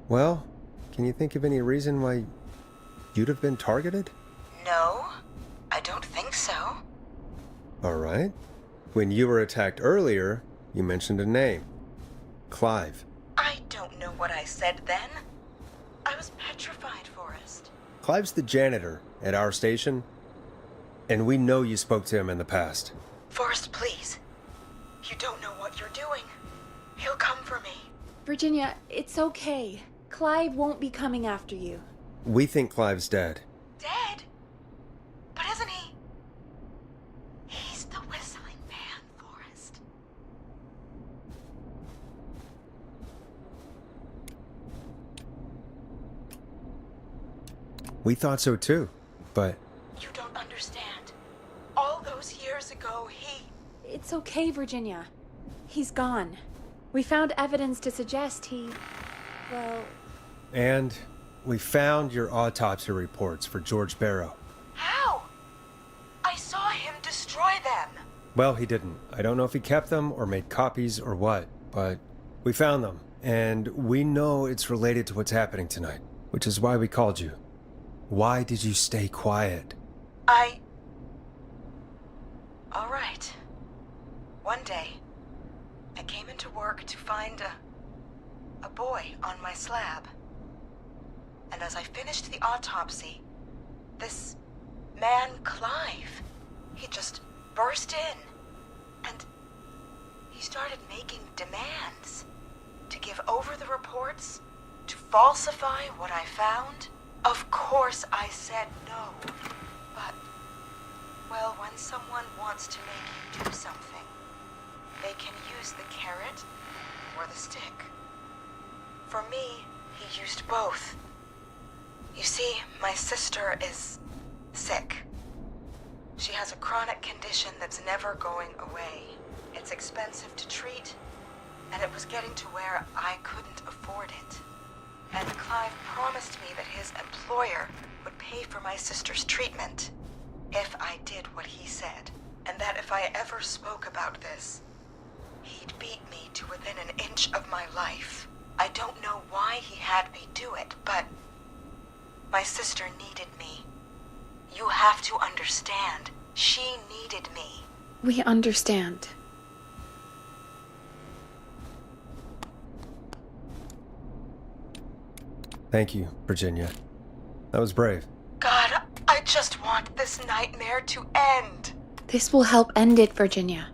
Well, can you think of any reason why you'd have been targeted? No, I don't think so. All right. When you were attacked earlier, you mentioned a name. Clive. I don't know what I said then. I was petrified, Forrest. Clive's the janitor at our station, and we know you spoke to him in the past. Forrest, please. You don't know what you're doing. He'll come for me. Virginia, it's okay. Clive won't be coming after you. We think Clive's dead. Dead? But isn't he? He's the whistling man, Forrest. We thought so too, but... You don't understand. All those years ago, he... It's okay, Virginia. He's gone. We found evidence to suggest he... well... And we found your autopsy reports for George Barrow. How? I saw him destroy them. Well, he didn't. I don't know if he kept them or made copies or what, but we found them. And we know it's related to what's happening tonight, which is why we called you. Why did you stay quiet? All right. One day, I came into work to find a boy on my slab. And as I finished the autopsy, this man, Clive, he just burst in. And he started making demands to give over the reports, to falsify what I found. Of course I said no, but, well, when someone wants to make you do something, they can use the carrot or the stick. For me, he used both. You see, my sister is sick. She has a chronic condition that's never going away. It's expensive to treat, and it was getting to where I couldn't afford it. And Clive promised me that his employer would pay for my sister's treatment if I did what he said, and that if I ever spoke about this, he'd beat me to within an inch of my life. I don't know why he had me do it, but my sister needed me. You have to understand, she needed me. We understand. Thank you, Virginia. That was brave. God, I just want this nightmare to end. This will help end it, Virginia.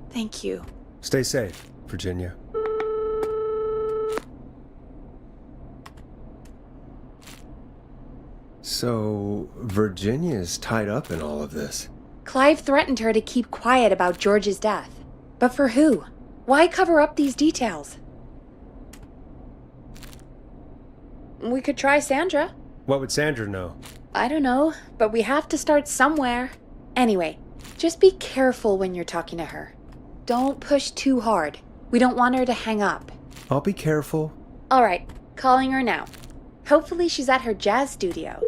Thank you. Stay safe, Virginia. So, Virginia's tied up in all of this. Clive threatened her to keep quiet about George's death. But for who? Why cover up these details? We could try Sandra. What would Sandra know? I don't know, but we have to start somewhere. Anyway, just be careful when you're talking to her. Don't push too hard. We don't want her to hang up. I'll be careful. All right, calling her now. Hopefully she's at her jazz studio.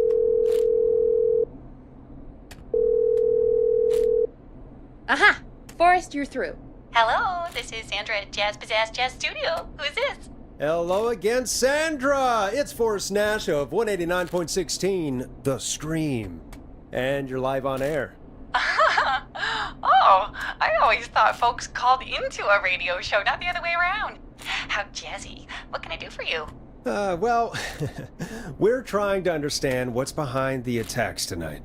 Aha! Forrest, you're through. Hello, this is Sandra at Jazz Pizzazz Jazz Studio. Who's this? Hello again, Sandra! It's Forrest Nash of 189.16, The Stream. And you're live on air. Oh, I always thought folks called into a radio show, not the other way around. How jazzy. What can I do for you? Well, we're trying to understand what's behind the attacks tonight.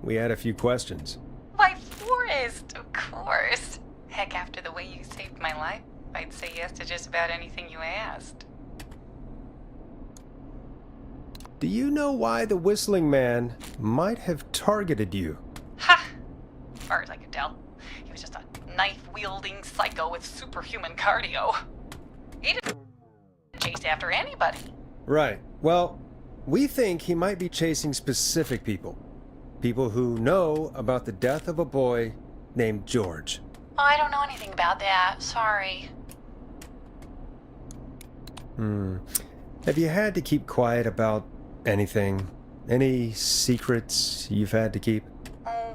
We had a few questions. Why, Forrest, of course. Heck, after the way you saved my life, I'd say yes to just about anything you asked. Do you know why the Whistling Man might have targeted you? Ha! As far as I could tell, he was just a knife-wielding psycho with superhuman cardio. He didn't chase after anybody. Right. Well, we think he might be chasing specific people. People who know about the death of a boy named George. Oh, I don't know anything about that. Sorry. Have you had to keep quiet about anything? Any secrets you've had to keep?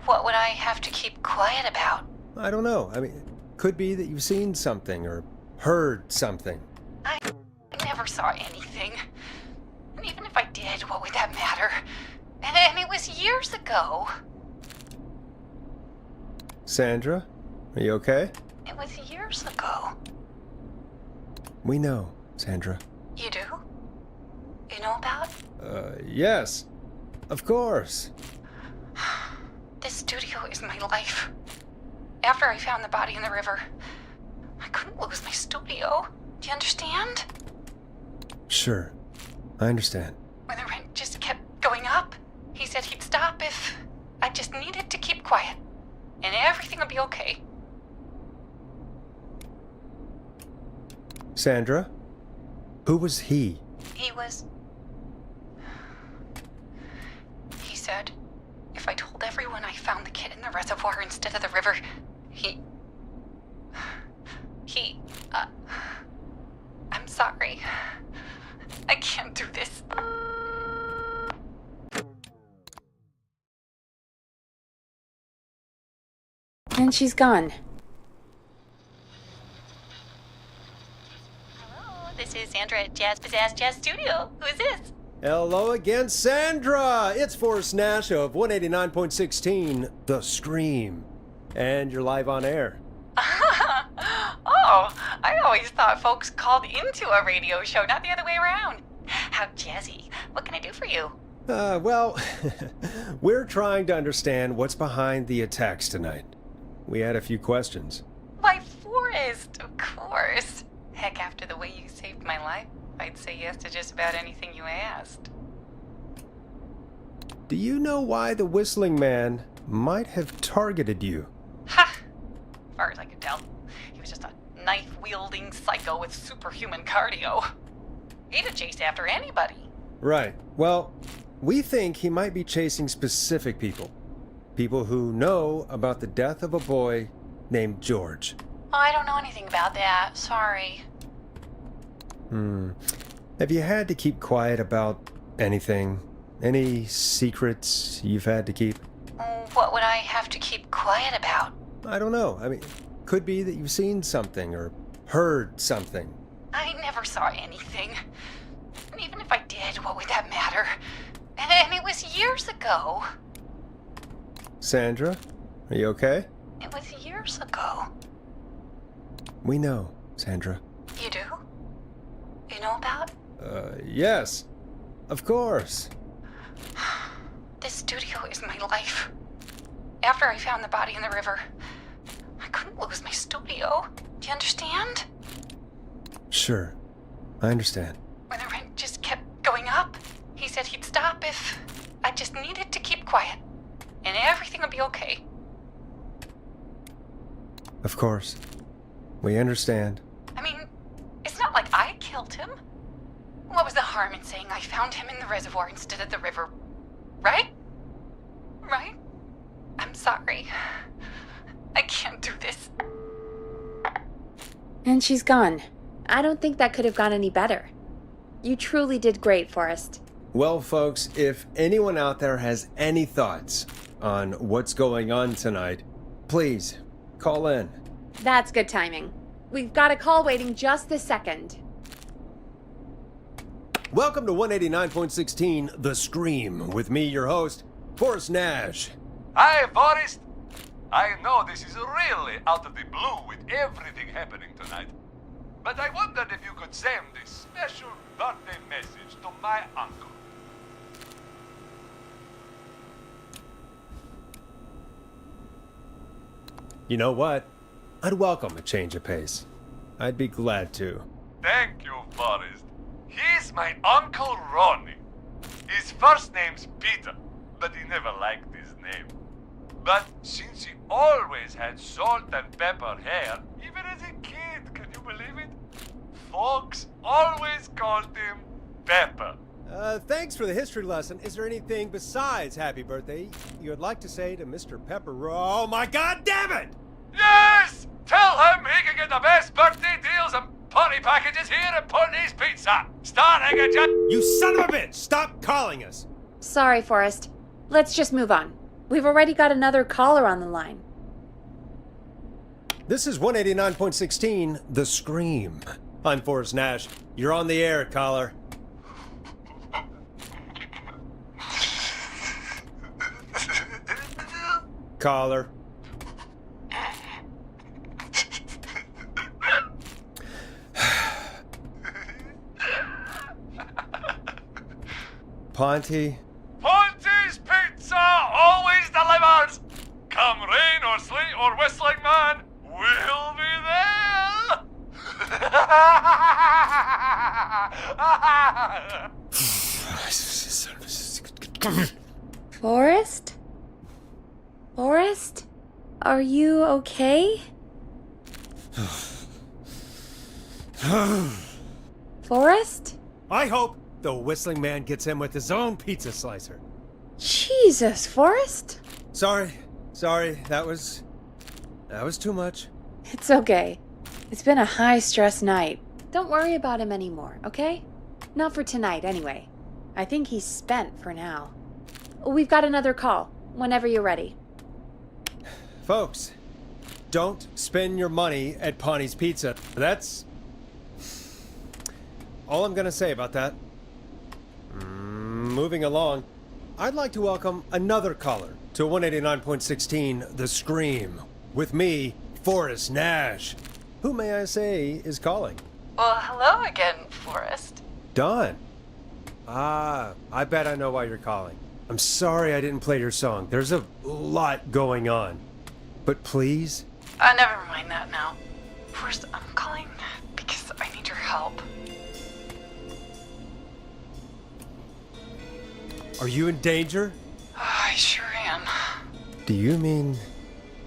What would I have to keep quiet about? I don't know. I mean, could be that you've seen something or heard something. I never never saw anything. And even if I did, what would that matter? And it was years ago. Sandra, are you okay? It was years ago. We know, Sandra. You do? You know about? Yes. Of course. This studio is my life. After I found the body in the river, I couldn't lose my studio. Do you understand? Sure. I understand. When the rent just kept going up, he said he'd stop if I just needed to keep quiet. And everything would be okay. Sandra? Who was he? He said if I told everyone I found the kid in the reservoir instead of the river, I'm sorry. I can't do this. And she's gone. Hello, this is Sandra at Jazz Pizzazz Jazz Studio. Who is this? Hello again, Sandra! It's Forrest Nash of 189.16, The Stream. And you're live on air. Oh, I always thought folks called into a radio show, not the other way around. How jazzy. What can I do for you? Well, we're trying to understand what's behind the attacks tonight. We had a few questions. Why, Forrest, of course. Heck, after the way you saved my life, I'd say yes to just about anything you asked. Do you know why the Whistling Man might have targeted you? Ha! As far as I could tell, he was just a knife-wielding psycho with superhuman cardio. He'd have chased after anybody. Right. Well, we think he might be chasing specific people. People who know about the death of a boy named George. Oh, I don't know anything about that. Sorry. Have you had to keep quiet about anything? Any secrets you've had to keep? What would I have to keep quiet about? I don't know. I mean, could be that you've seen something or heard something. I never saw anything. And even if I did, what would that matter? And it was years ago. Sandra, are you okay? It was years ago. We know, Sandra. You do? You know about? Yes. Of course. This studio is my life. After I found the body in the river, I couldn't lose my studio. Do you understand? Sure. I understand. When the rent just kept going up, he said he'd stop if I just needed to keep quiet. And everything would be okay. Of course. We understand. I mean, it's not like I killed him. What was the harm in saying I found him in the reservoir instead of the river? Right? Right? I'm sorry. I can't do this. And she's gone. I don't think that could have gone any better. You truly did great, Forrest. Well, folks, if anyone out there has any thoughts on what's going on tonight, please call in. That's good timing. We've got a call waiting just this second. Welcome to 189.16, The Stream, with me, your host, Forrest Nash. Hi, Forrest. I know this is really out of the blue with everything happening tonight, but I wondered if you could send a special birthday message to my uncle. You know what? I'd welcome a change of pace. I'd be glad to. Thank you, Forrest. He's my Uncle Ronnie. His first name's Peter, but he never liked his name. But since he always had salt and pepper hair, even as a kid, can you believe it? Folks always called him Pepper. Thanks for the history lesson. Is there anything besides happy birthday you would like to say to Mr. Pepper? Oh my god damn it! Yes! Tell him he can get the best birthday deals and party packages here at Putney's Pizza, starting at just... You son of a bitch! Stop calling us! Sorry, Forrest. Let's just move on. We've already got another caller on the line. This is 189.16, The Scream. I'm Forrest Nash. You're on the air, caller. Caller. Ponty. Ponty's Pizza always delivers! Come rain or sleet or whistling man, we'll be there! Forrest? Forrest? Are you okay? Forrest? I hope the whistling man gets in with his own pizza slicer. Jesus, Forrest? Sorry, that was too much. It's okay. It's been a high-stress night. Don't worry about him anymore, okay? Not for tonight, anyway. I think he's spent for now. We've got another call, whenever you're ready. Folks, don't spend your money at Ponty's Pizza. That's all I'm gonna say about that. Moving along, I'd like to welcome another caller to 189.16 The Scream. With me, Forrest Nash. Who, may I say, is calling? Well, hello again, Forrest. Don. I bet I know why you're calling. I'm sorry I didn't play your song. There's a lot going on. But please? Never mind that now. Forrest, I'm calling because I need your help. Are you in danger? I sure am. Do you mean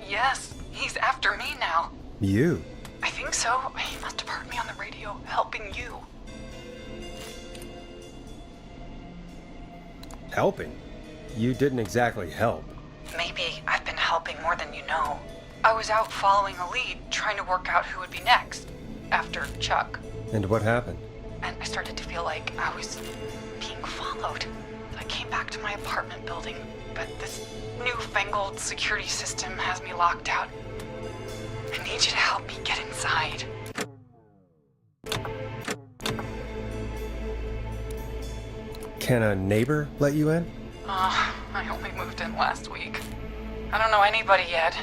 Yes, he's after me now. you? I think so. He must have heard me on the radio helping you. Helping? You didn't exactly help. Maybe I've been helping more than you know. I was out following a lead, trying to work out who would be next, after Chuck. And what happened? And I started to feel like I was being followed. I came back to my apartment building, but this newfangled security system has me locked out. I need you to help me get inside. Can a neighbor let you in? I only moved in last week. I don't know anybody yet.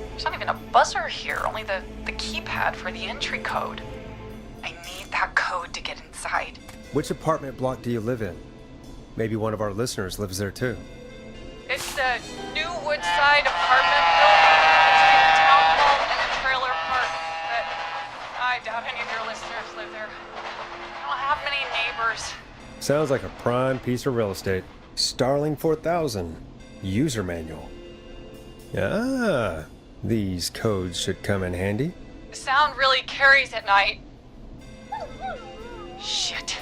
There's not even a buzzer here, only the keypad for the entry code. I need that code to get inside. Which apartment block do you live in? Maybe one of our listeners lives there too. It's the New Woodside apartment building between the town hall and the trailer park. But I doubt any of your listeners live there. I don't have many neighbors. Sounds like a prime piece of real estate. Starling 4000. User manual. Ah, these codes should come in handy. The sound really carries at night. Shit.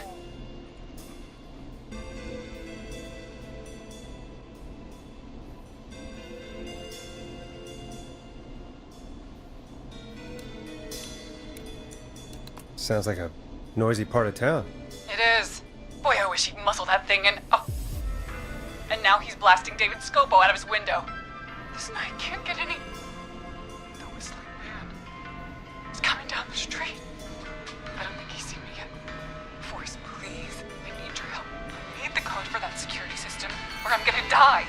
Sounds like a noisy part of town. It is. Boy, I wish he'd muscle that thing in. Oh. And now he's blasting David Scopo out of his window. This night can't get any. The whistling man is coming down the street. I don't think he's seen me yet. Forrest, please. I need your help. I need the code for that security system, or I'm gonna die.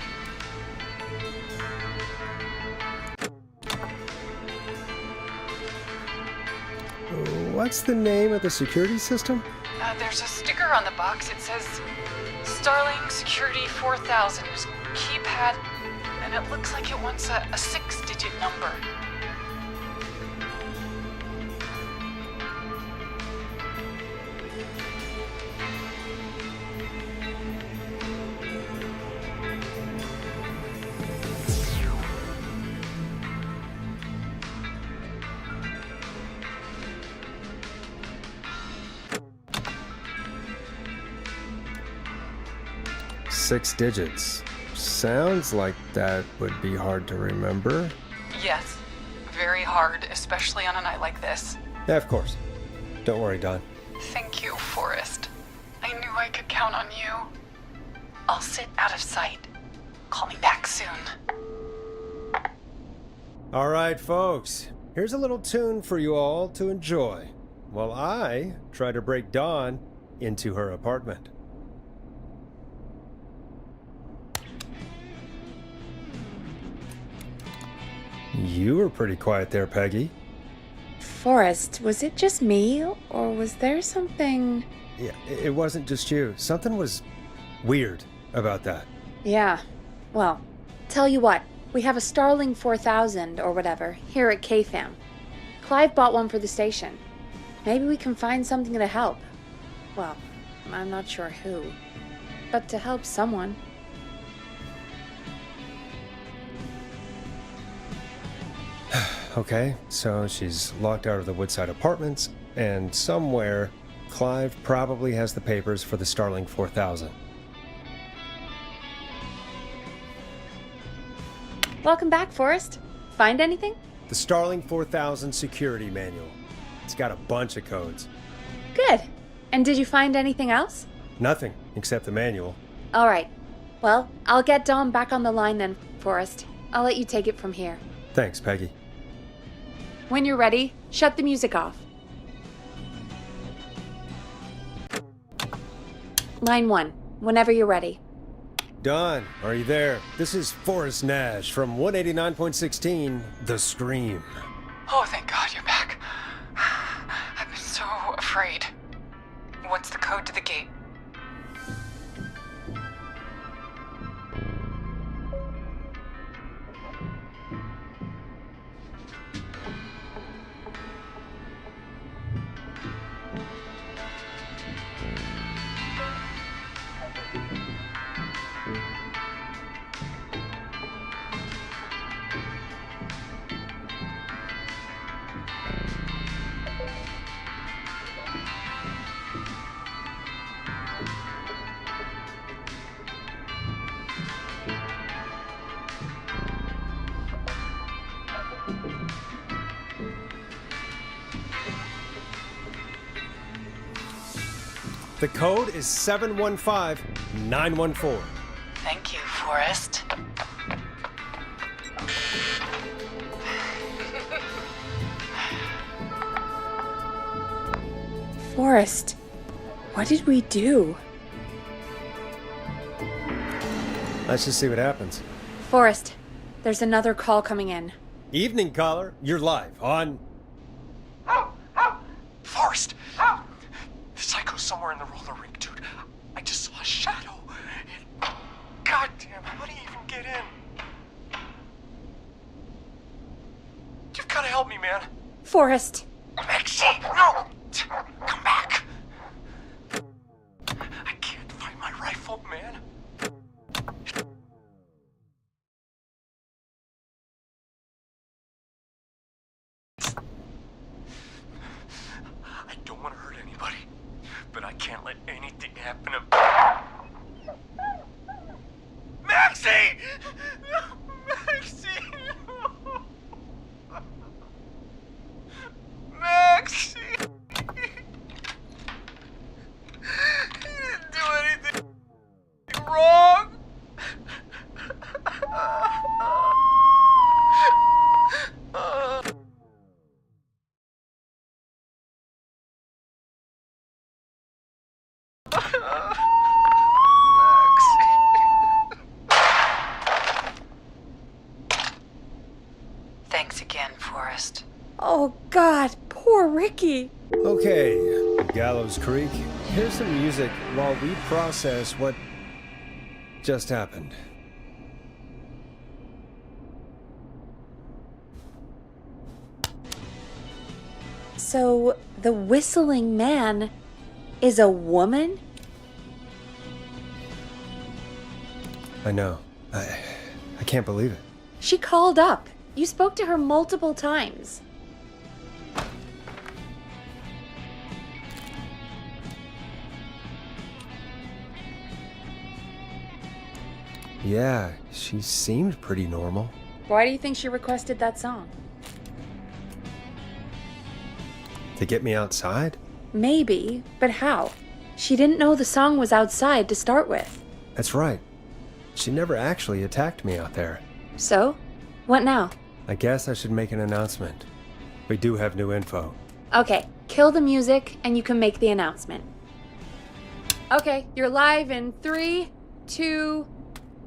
What's the name of the security system? There's a sticker on the box. It says Starling Security 4000. There's a keypad, and it looks like it wants a 6-digit number. Six digits. Sounds like that would be hard to remember. Yes, very hard, especially on a night like this. Yeah, of course. Don't worry, Don. Thank you, Forrest. I knew I could count on you. I'll sit out of sight. Call me back soon. All right, folks. Here's a little tune for you all to enjoy. while I try to break Dawn into her apartment. You were pretty quiet there, Peggy. Forrest, was it just me, or was there something... Yeah, it wasn't just you. Something was weird about that. Yeah. Well, tell you what, we have a Starling 4000 or whatever here at KFAM. Clive bought one for the station. Maybe we can find something to help. Well, I'm not sure who, but to help someone. Okay, so she's locked out of the Woodside Apartments, and somewhere, Clive probably has the papers for the Starling 4000. Welcome back, Forrest. Find anything? The Starling 4000 security manual. It's got a bunch of codes. Good. And did you find anything else? Nothing, except the manual. All right. Well, I'll get Dom back on the line then, Forrest. I'll let you take it from here. Thanks, Peggy. When you're ready, shut the music off. Line 1, whenever you're ready. Don, are you there? This is Forrest Nash from 189.16, The Scream. Oh, thank God you're back. I've been so afraid. What's the code to the gate? The code is 715914. Thank you, Forrest. Forrest, what did we do? Let's just see what happens. Forrest, there's another call coming in. Evening, caller. You're live on... Forrest! The psycho's somewhere in the roller rink, dude. I just saw a shadow. God damn, how do you even get in? You've gotta help me, man. Forrest! Maxie, no! Come back! I can't find my rifle, man. I don't want to hurt anybody, but I can't let anything happen to... Maxie! Maxie! Maxie! You didn't do anything wrong! Thanks again, Forrest. Oh, God, poor Ricky. Okay, Gallows Creek. Here's some music while we process what just happened. So, the whistling man is a woman? I know. I can't believe it. She called up. You spoke to her multiple times. Yeah, she seemed pretty normal. Why do you think she requested that song? To get me outside? Maybe, but how? She didn't know the song was outside to start with. That's right. She never actually attacked me out there. So? What now? I guess I should make an announcement. We do have new info. Okay, kill the music and you can make the announcement. Okay, you're live in 3, 2...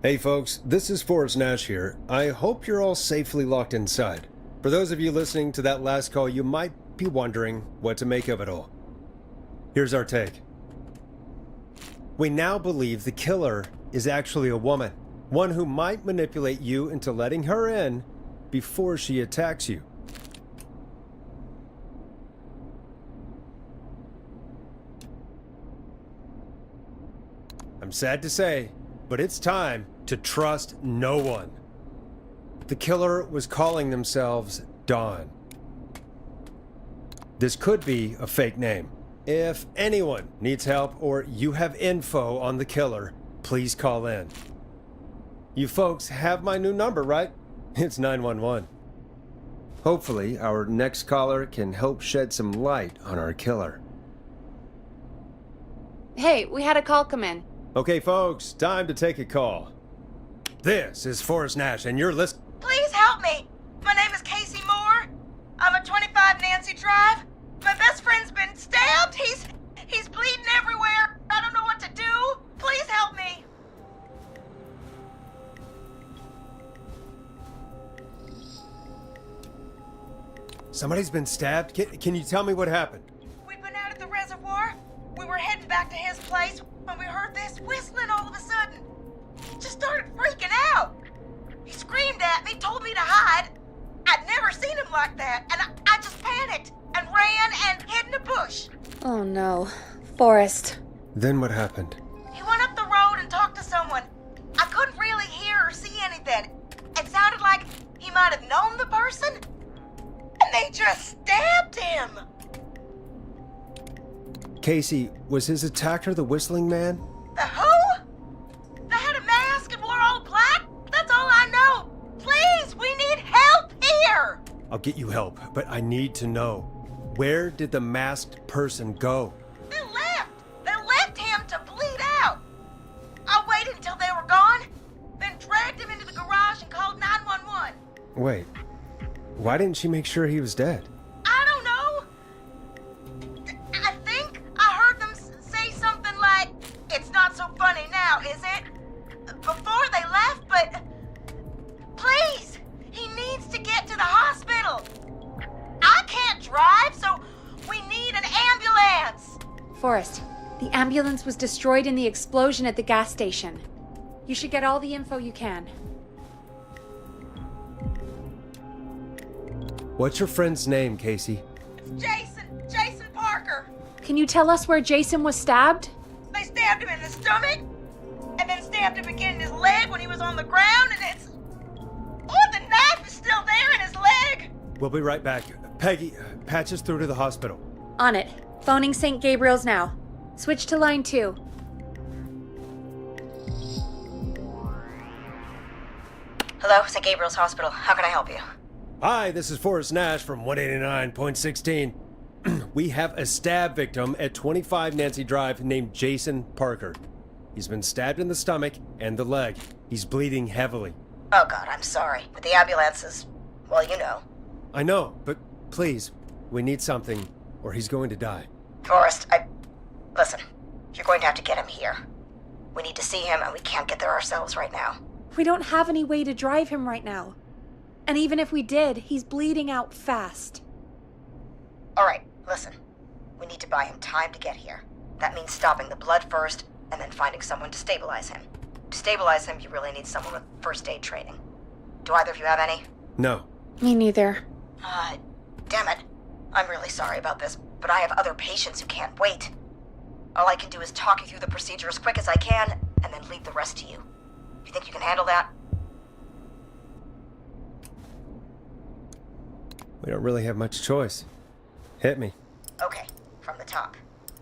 Hey folks, this is Forrest Nash here. I hope you're all safely locked inside. For those of you listening to that last call, you might be wondering what to make of it all. Here's our take. We now believe the killer is actually a woman. One who might manipulate you into letting her in before she attacks you. I'm sad to say, but it's time to trust no one. The killer was calling themselves Dawn. This could be a fake name. If anyone needs help or you have info on the killer, please call in. You folks have my new number, right? It's 911. Hopefully, our next caller can help shed some light on our killer. Hey, we had a call come in. Okay, folks, time to take a call. This is Forrest Nash, and you're listening. Please help me. My name is Casey Moore. I'm at 25 Nancy Drive. My best friend's been stabbed. He's bleeding everywhere. I don't know what to do. Please help me. Somebody's been stabbed? Can you tell me what happened? We've been out at the reservoir. We were heading back to his place when we heard this whistling all of a sudden. Just started freaking out. He screamed at me, told me to hide. I'd never seen him like that, and I just panicked and ran and hid in a bush. Oh no. Forrest. Then what happened? He went up the road and talked to someone. I couldn't really hear or see anything. It sounded like he might have known the person, and they just stabbed him. Casey, was his attacker the whistling man? The who? They had a mask and wore all black? That's all I know. Please, we need help here. I'll get you help, but I need to know. Where did the masked person go? They left. They left him to bleed out. I waited until they were gone, then dragged him into the garage and called 911. Wait, why didn't she make sure he was dead? I don't know. I think I heard them say something like, "It's not so funny now, is it?" before they left, but please, he needs to get to the hospital. I can't drive, so we need an ambulance. Forrest, the ambulance was destroyed in the explosion at the gas station. You should get all the info you can. What's your friend's name, Casey? Jason Parker. Can you tell us where Jason was stabbed? They stabbed him in the stomach, and then stabbed him again in his leg when he was on the ground, and it's... Oh, the knife is still there in his leg! We'll be right back. Peggy, patch us through to the hospital. On it. Phoning St. Gabriel's now. Switch to line 2. Hello, St. Gabriel's Hospital. How can I help you? Hi, this is Forrest Nash from 189.16. We have a stab victim at 25 Nancy Drive named Jason Parker. He's been stabbed in the stomach and the leg. He's bleeding heavily. Oh God, I'm sorry. But the ambulance is, well, you know. I know, but please, we need something, or he's going to die. Forrest, listen, you're going to have to get him here. We need to see him, and we can't get there ourselves right now. We don't have any way to drive him right now. And even if we did, he's bleeding out fast. All right, listen. We need to buy him time to get here. That means stopping the blood first, and then finding someone to stabilize him. To stabilize him, you really need someone with first aid training. Do either of you have any? No. Me neither. Damn it. I'm really sorry about this, but I have other patients who can't wait. All I can do is talk you through the procedure as quick as I can, and then leave the rest to you. You think you can handle that? We don't really have much choice. Hit me. Okay, from the top.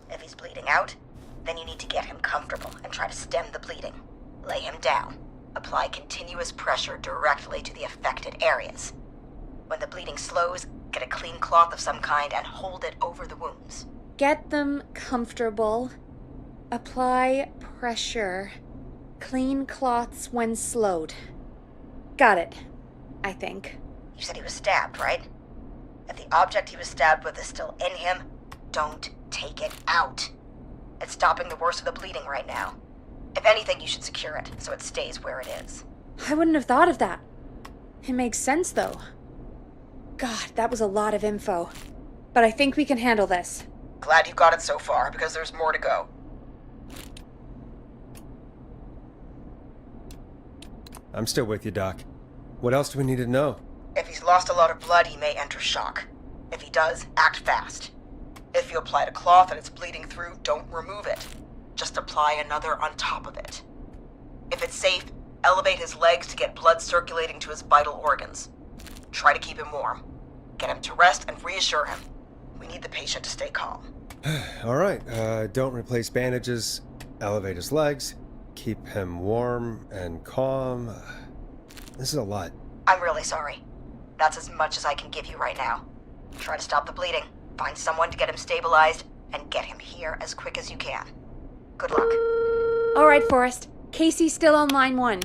If he's bleeding out, then you need to get him comfortable and try to stem the bleeding. Lay him down. Apply continuous pressure directly to the affected areas. When the bleeding slows, get a clean cloth of some kind and hold it over the wounds. Get them comfortable. Apply pressure. Clean cloths when slowed. Got it. I think. You said he was stabbed, right? If the object he was stabbed with is still in him, don't take it out. It's stopping the worst of the bleeding right now. If anything, you should secure it so it stays where it is. I wouldn't have thought of that. It makes sense, though. God, that was a lot of info. But I think we can handle this. Glad you got it so far, because there's more to go. I'm still with you, Doc. What else do we need to know? If he's lost a lot of blood, he may enter shock. If he does, act fast. If you applied a cloth and it's bleeding through, don't remove it. Just apply another on top of it. If it's safe, elevate his legs to get blood circulating to his vital organs. Try to keep him warm. Get him to rest and reassure him. We need the patient to stay calm. All right, don't replace bandages, elevate his legs, keep him warm and calm. This is a lot. I'm really sorry. That's as much as I can give you right now. Try to stop the bleeding, find someone to get him stabilized, and get him here as quick as you can. Good luck. All right, Forrest. Casey's still on line 1.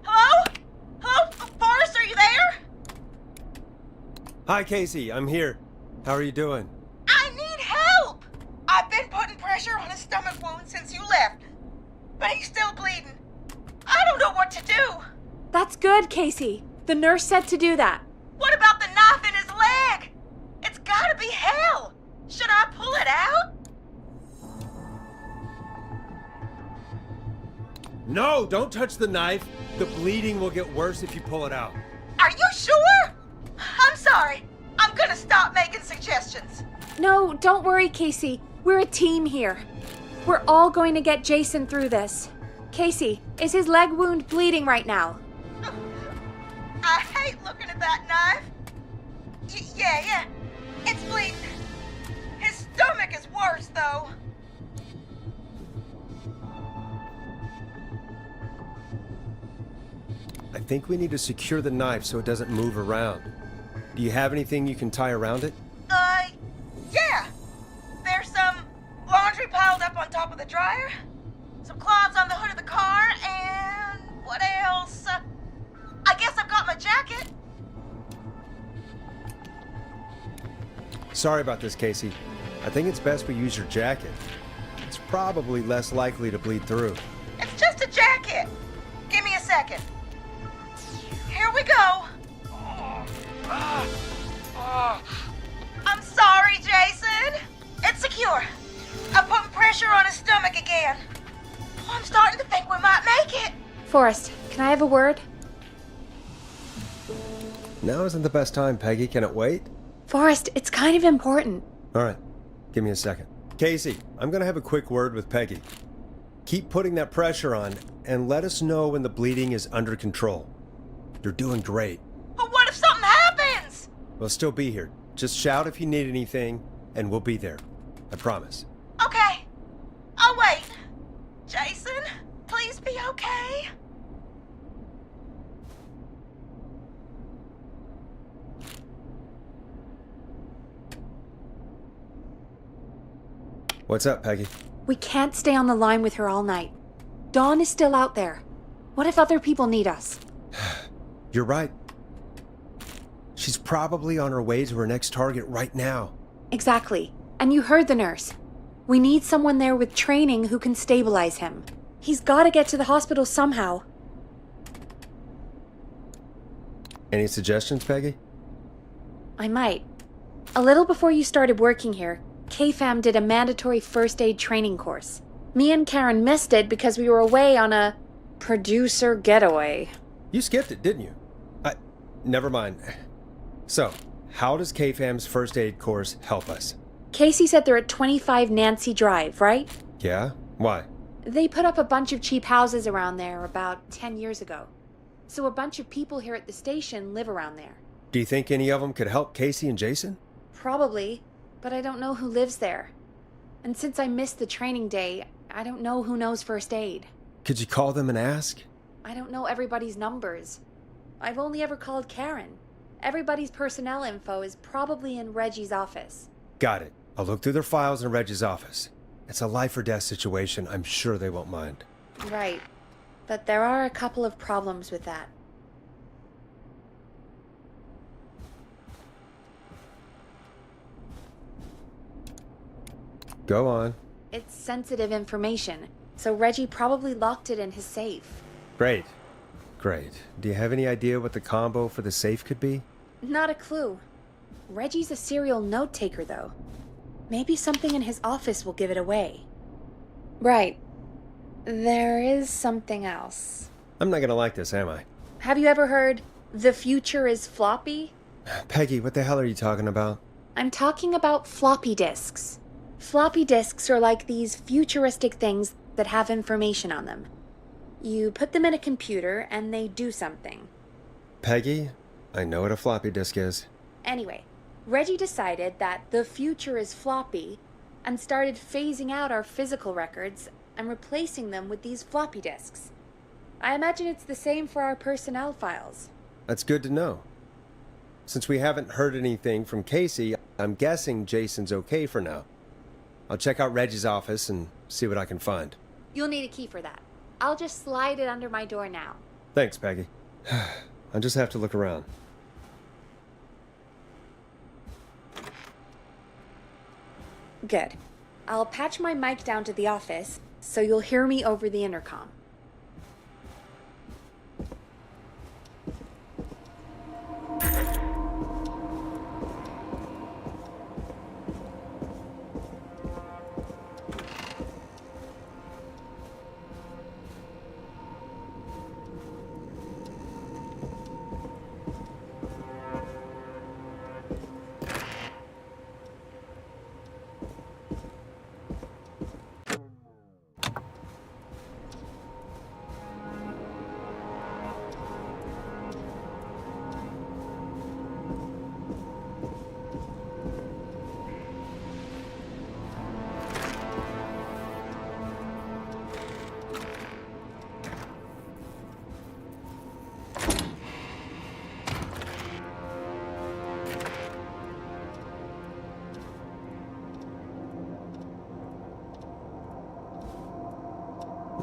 Hello? Hello? Forrest, are you there? Hi, Casey, I'm here. How are you doing? I need help! I've been putting pressure on his stomach wound since you left, but he's still bleeding. I don't know what to do. That's good, Casey. The nurse said to do that. What about the knife in his leg? It's gotta be hell. Should I pull it out? No, don't touch the knife. The bleeding will get worse if you pull it out. Are you sure? I'm sorry. I'm gonna stop making suggestions. No, don't worry, Casey. We're a team here. We're all going to get Jason through this. Casey, is his leg wound bleeding right now? I hate looking at that knife. Yeah. It's bleeding. His stomach is worse, though. I think we need to secure the knife so it doesn't move around. Do you have anything you can tie around it? Yeah. There's some laundry piled up on top of the dryer, some cloths on the hood of the car, and what else? I guess I've got my jacket. Sorry about this, Casey. I think it's best we use your jacket. It's probably less likely to bleed through. It's just a jacket. Give me a second. Here we go. I'm sorry, Jason. It's secure. I'm putting pressure on his stomach again. Oh, I'm starting to think we might make it. Forrest, can I have a word? Now isn't the best time, Peggy. Can it wait? Forrest, it's kind of important. All right, give me a second. Casey, I'm going to have a quick word with Peggy. Keep putting that pressure on and let us know when the bleeding is under control. You're doing great. But what if something happens? We'll still be here. Just shout if you need anything, and we'll be there. I promise. Okay. I'll wait. Jason, please be okay. What's up, Peggy? We can't stay on the line with her all night. Dawn is still out there. What if other people need us? You're right. She's probably on her way to her next target right now. Exactly. And you heard the nurse. We need someone there with training who can stabilize him. He's got to get to the hospital somehow. Any suggestions, Peggy? I might. A little before you started working here, KFAM did a mandatory first aid training course. Me and Karen missed it because we were away on a producer getaway. You skipped it, didn't you? Never mind. So, how does KFAM's first aid course help us? Casey said they're at 25 Nancy Drive, right? Yeah? Why? They put up a bunch of cheap houses around there about 10 years ago. So a bunch of people here at the station live around there. Do you think any of them could help Casey and Jason? Probably, but I don't know who lives there. And since I missed the training day, I don't know who knows first aid. Could you call them and ask? I don't know everybody's numbers. I've only ever called Karen. Everybody's personnel info is probably in Reggie's office. Got it. I'll look through their files in Reggie's office. It's a life or death situation. I'm sure they won't mind. Right. But there are a couple of problems with that. Go on. It's sensitive information, so Reggie probably locked it in his safe. Great. Great. Do you have any idea what the combo for the safe could be? Not a clue. Reggie's a serial note taker, though. Maybe something in his office will give it away. Right. There is something else. I'm not gonna like this, am I? Have you ever heard, "The future is floppy"? Peggy, what the hell are you talking about? I'm talking about floppy disks. Floppy disks are like these futuristic things that have information on them. You put them in a computer and they do something. Peggy, I know what a floppy disk is. Anyway, Reggie decided that the future is floppy and started phasing out our physical records and replacing them with these floppy disks. I imagine it's the same for our personnel files. That's good to know. Since we haven't heard anything from Casey, I'm guessing Jason's okay for now. I'll check out Reggie's office and see what I can find. You'll need a key for that. I'll just slide it under my door now. Thanks, Peggy. I'll just have to look around. Good. I'll patch my mic down to the office, so you'll hear me over the intercom.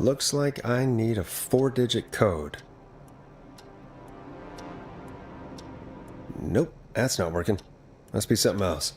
Looks like I need a 4-digit code. Nope, that's not working. Must be something else.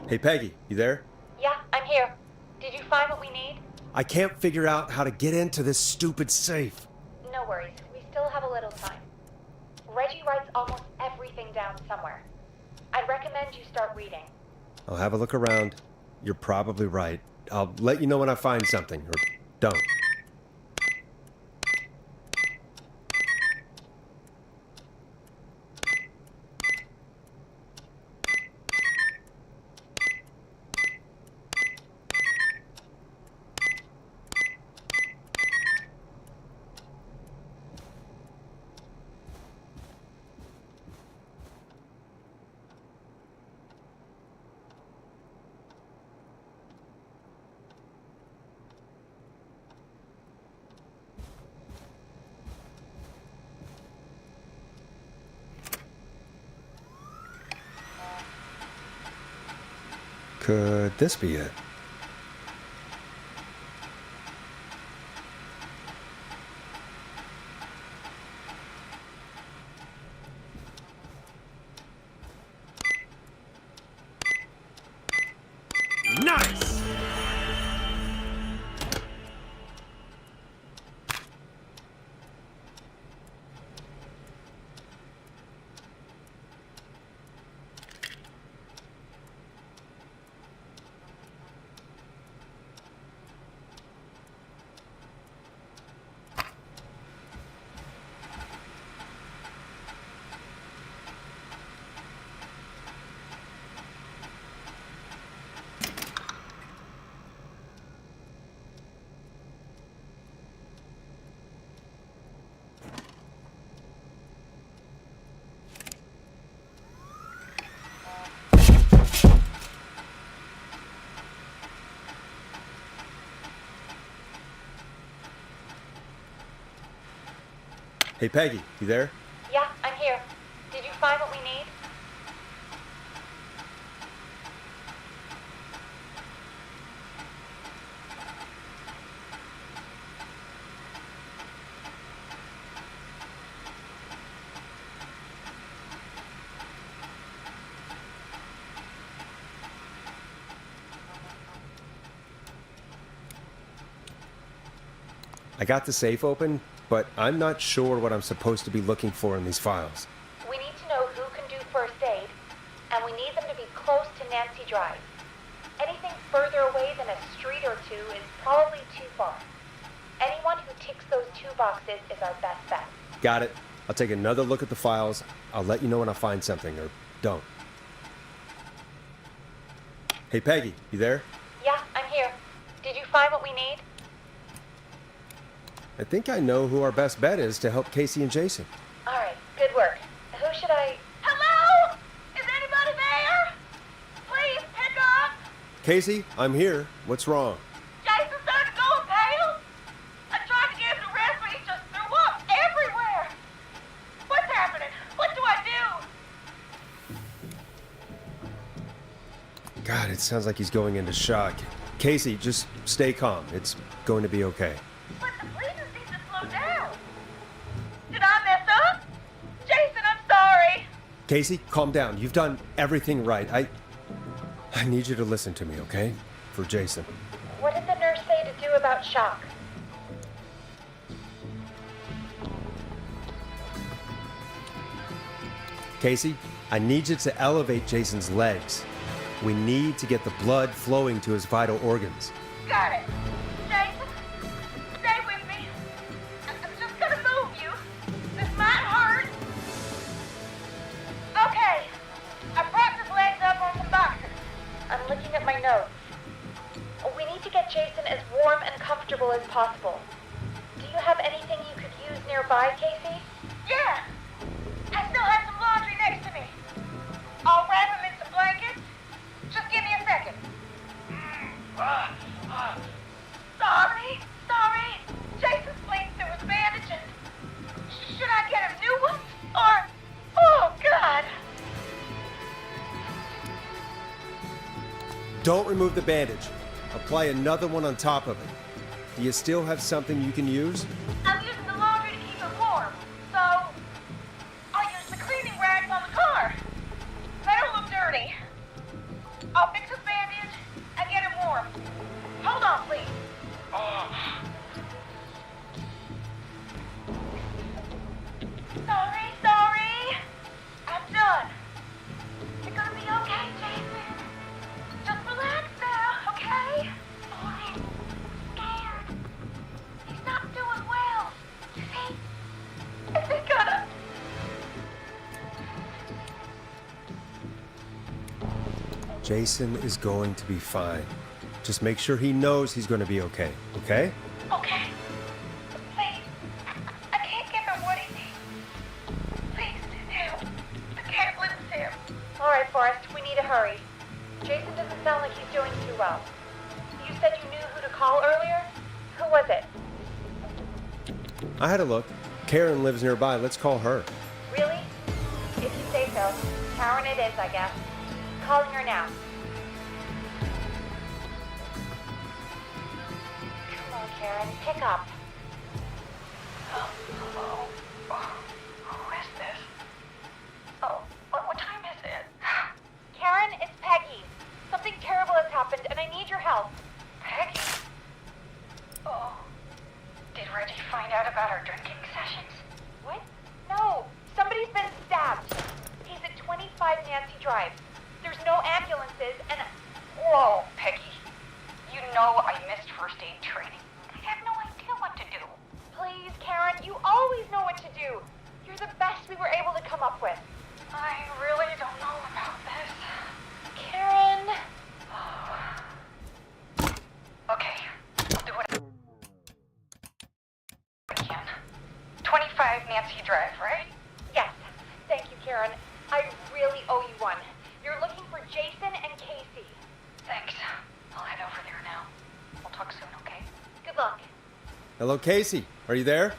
Hey, Peggy, you there? Yeah, I'm here. Did you find what we need? I can't figure out how to get into this stupid safe. No worries. We still have a little time. Reggie writes almost everything down somewhere. I'd recommend you start reading. I'll have a look around. You're probably right. I'll let you know when I find something, or don't. Could this be it? Nice! Hey, Peggy, you there? Yeah, I'm here. Did you find what we need? I got the safe open, but I'm not sure what I'm supposed to be looking for in these files. We need to know who can do first aid, and we need them to be close to Nancy Drive. Anything further away than a street or two is probably too far. Anyone who ticks those 2 boxes is our best bet. Got it. I'll take another look at the files. I'll let you know when I find something, or don't. Hey, Peggy, you there? Yeah, I'm here. Did you find what we need? I think I know who our best bet is to help Casey and Jason. All right, good work. Who should I... Hello? Is anybody there? Please pick up. Casey, I'm here. What's wrong? Jason started going pale. I tried to give him a rest, but he just threw up everywhere. What's happening? What do I do? God, it sounds like he's going into shock. Casey, just stay calm. It's going to be okay. But the bleeding seems to slow down. Did I mess up? Jason, I'm sorry. Casey, calm down. You've done everything right. I need you to listen to me, okay? For Jason. What did the nurse say to do about shock? Casey, I need you to elevate Jason's legs. We need to get the blood flowing to his vital organs. Got it. Jason, stay with me. I'm just gonna move you. This might hurt. Okay. I propped his legs up on some boxes. I'm looking at my notes. We need to get Jason as warm and comfortable as possible. Do you have anything you could use nearby, Casey? Yeah. I still have some laundry next to me. I'll wrap him in some blankets. Just give me a second. Sorry. Jason's bleeding through his bandages. Should I get him new ones? Or... Oh, God. Don't remove the bandage. Apply another one on top of it. Do you still have something you can use? I'm using the laundry to keep him warm. So... I'll use the cleaning rags on the car. They don't look dirty. I'll fix his bandage and get him warm. Hold on, please. Sorry. I'm done. You're gonna be okay, Jason. Just relax now, okay? I'm scared. He's not doing well. Is he gonna... Jason is going to be fine. Just make sure he knows he's going to be okay, okay? Okay. Please. I can't give him what he needs. Please, help. I can't lose him. All right, Forrest, we need to hurry. Jason doesn't sound like he's doing too well. You said you knew who to call earlier? Who was it? I had a look. Karen lives nearby. Let's call her. Really? If you say so. Karen it is, I guess. Calling her now. Come on, Karen, pick up. Hello? Who is this? Oh, what time is it? Karen, it's Peggy. Something terrible has happened, and I need your help. Peggy? Oh, did Reggie find out about our drinking sessions? What? No, somebody's been stabbed. He's at 25 Nancy Drive. There's no ambulances, and... Whoa, Peggy. You know I missed first aid training. I have no idea what to do. Please, Karen, you always know what to do. You're the best we were able to come up with. I really don't know about this. Karen... Okay, I'll do what I can. 25 Nancy Drive, right? Yes, thank you, Karen. I really owe you one. You're looking for Jason and Casey. Thanks. I'll head over there now. We'll talk soon, okay? Good luck. Hello, Casey. Are you there?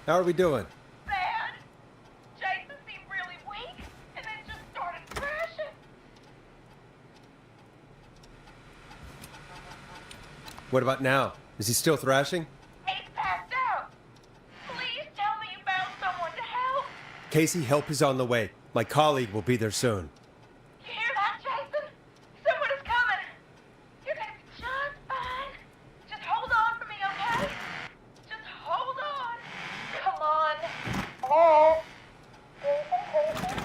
How are we doing? Thanks. What about now? Is he still thrashing? He's passed out. Please tell me you found someone to help. Casey, help is on the way. My colleague will be there soon. You hear that, Jason? Someone is coming. You're gonna be just fine. Just hold on for me, okay? Just hold on. Come on. Hello? Jason?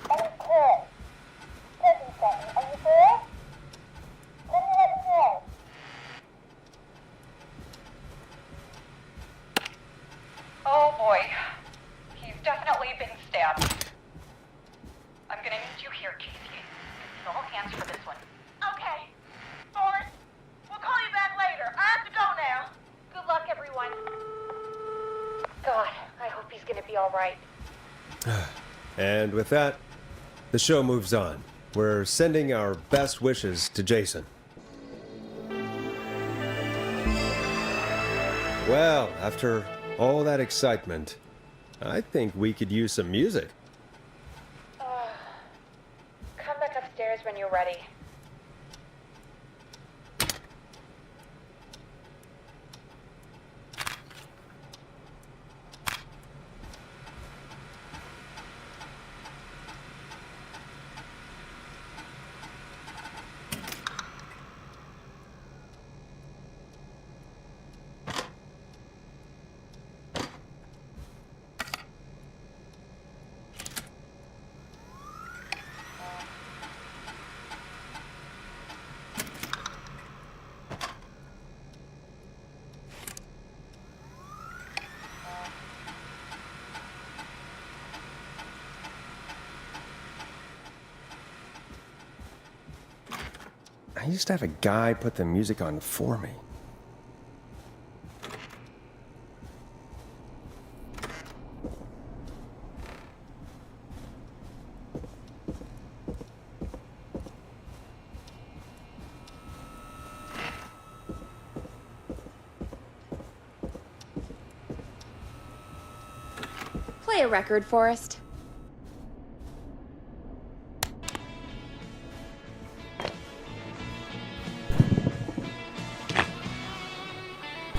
I'm Chris. Listen, Sonny, are you there? Let me know. Oh boy. He's definitely been stabbed. I'm gonna need you here, Casey. It's all hands for this one. Okay. Forrest, we'll call you back later. I have to go now. Good luck, everyone. God, I hope he's gonna be alright. And with that, the show moves on. We're sending our best wishes to Jason. Well, after all that excitement, I think we could use some music. Come back upstairs when you're ready. I used to have a guy put the music on for me. Play a record, Forrest.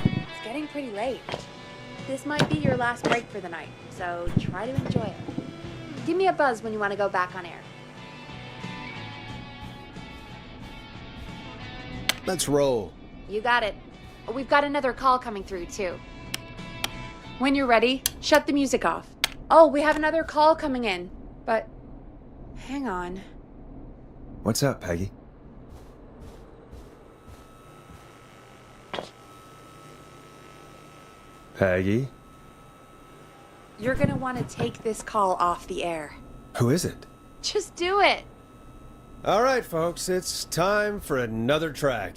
It's getting pretty late. This might be your last break for the night, so try to enjoy it. Give me a buzz when you want to go back on air. Let's roll. You got it. We've got another call coming through, too. When you're ready, shut the music off. Oh, we have another call coming in. But, hang on. What's up, Peggy? Peggy? You're gonna want to take this call off the air. Who is it? Just do it. All right, folks, it's time for another track.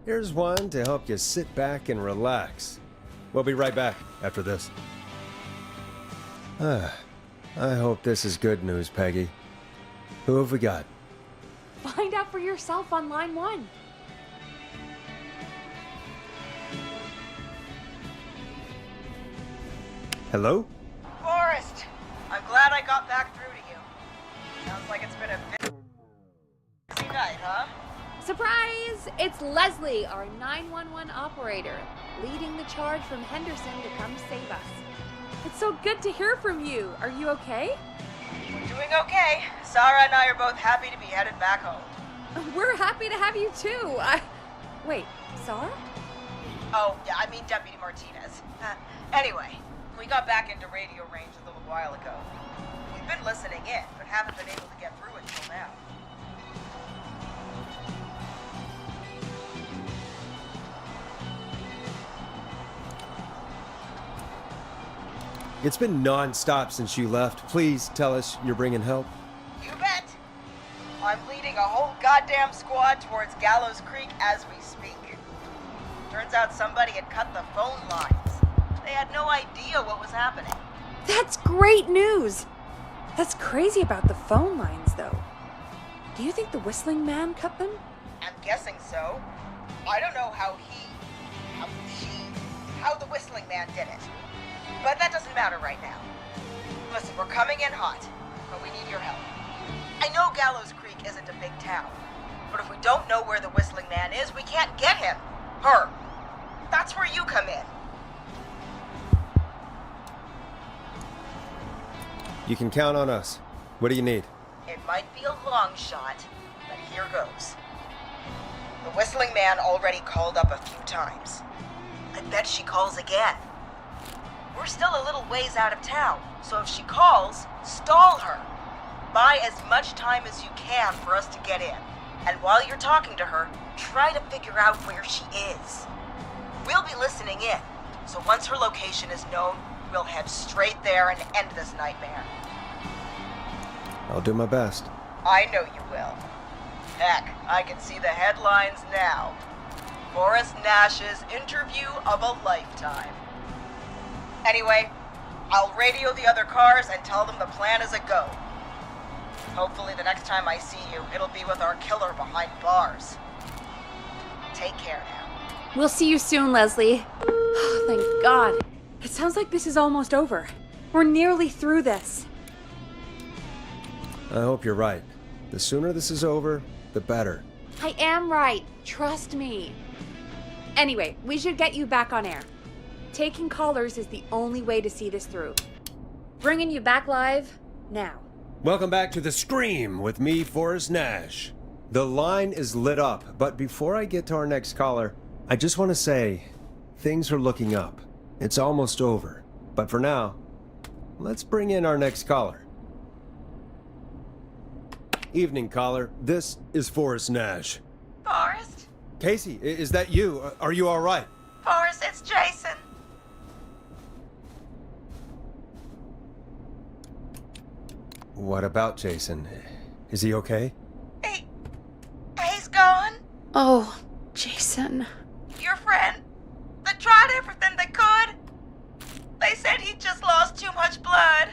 Here's one to help you sit back and relax. We'll be right back after this. I hope this is good news, Peggy. Who have we got? Find out for yourself on line 1. Hello? Forrest, I'm glad I got back through to you. Sounds like it's been a busy night, huh? Surprise! It's Leslie, our 911 operator, leading the charge from Henderson to come save us. It's so good to hear from you. Are you okay? We're doing okay. Sarah and I are both happy to be headed back home. We're happy to have you too. Wait, Sarah? Oh, yeah, I mean Deputy Martinez. Anyway, we got back into radio range a little while ago. We've been listening in, but haven't been able to get through until now. It's been non-stop since you left. Please tell us you're bringing help. You bet. I'm leading a whole goddamn squad towards Gallows Creek as we speak. Turns out somebody had cut the phone lines. They had no idea what was happening. That's great news. That's crazy about the phone lines, though. Do you think the Whistling Man cut them? I'm guessing so. I don't know how the Whistling Man did it. But that doesn't matter right now. Listen, we're coming in hot, but we need your help. I know Gallows Creek isn't a big town, but if we don't know where the Whistling Man is, we can't get him. Her. That's where you come in. You can count on us. What do you need? It might be a long shot, but here goes. The Whistling Man already called up a few times. I bet she calls again. We're still a little ways out of town, so if she calls, stall her. Buy as much time as you can for us to get in. And while you're talking to her, try to figure out where she is. We'll be listening in, so once her location is known, we'll head straight there and end this nightmare. I'll do my best. I know you will. Heck, I can see the headlines now. Forrest Nash's interview of a lifetime. Anyway, I'll radio the other cars and tell them the plan is a go. Hopefully the next time I see you, it'll be with our killer behind bars. Take care now. We'll see you soon, Leslie. Oh, thank God. It sounds like this is almost over. We're nearly through this. I hope you're right. The sooner this is over, the better. I am right. Trust me. Anyway, we should get you back on air. Taking callers is the only way to see this through. Bringing you back live now. Welcome back to The Scream with me, Forrest Nash. The line is lit up, but before I get to our next caller, I just want to say, things are looking up. It's almost over. But for now, let's bring in our next caller. Evening, caller. This is Forrest Nash. Forrest? Casey, is that you? Are you all right? Forrest, it's Jason. What about Jason? Is he okay? He's gone. Oh, Jason. Your friend. They tried everything they could. They said he just lost too much blood.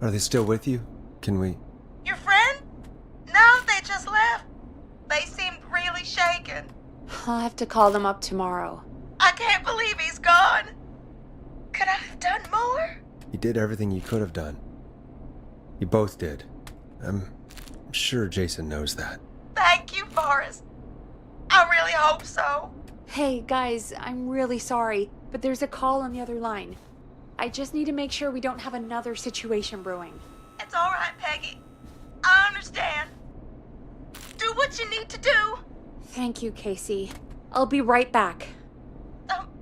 Are they still with you? Can we... Your friend? No, they just left. They seemed really shaken. I'll have to call them up tomorrow. I can't believe he's gone. Could I have done more? You did everything you could have done. You both did. I'm sure Jason knows that. Thank you, Forrest. I really hope so. Hey, guys, I'm really sorry, but there's a call on the other line. I just need to make sure we don't have another situation brewing. It's all right, Peggy. I understand. Do what you need to do. Thank you, Casey. I'll be right back.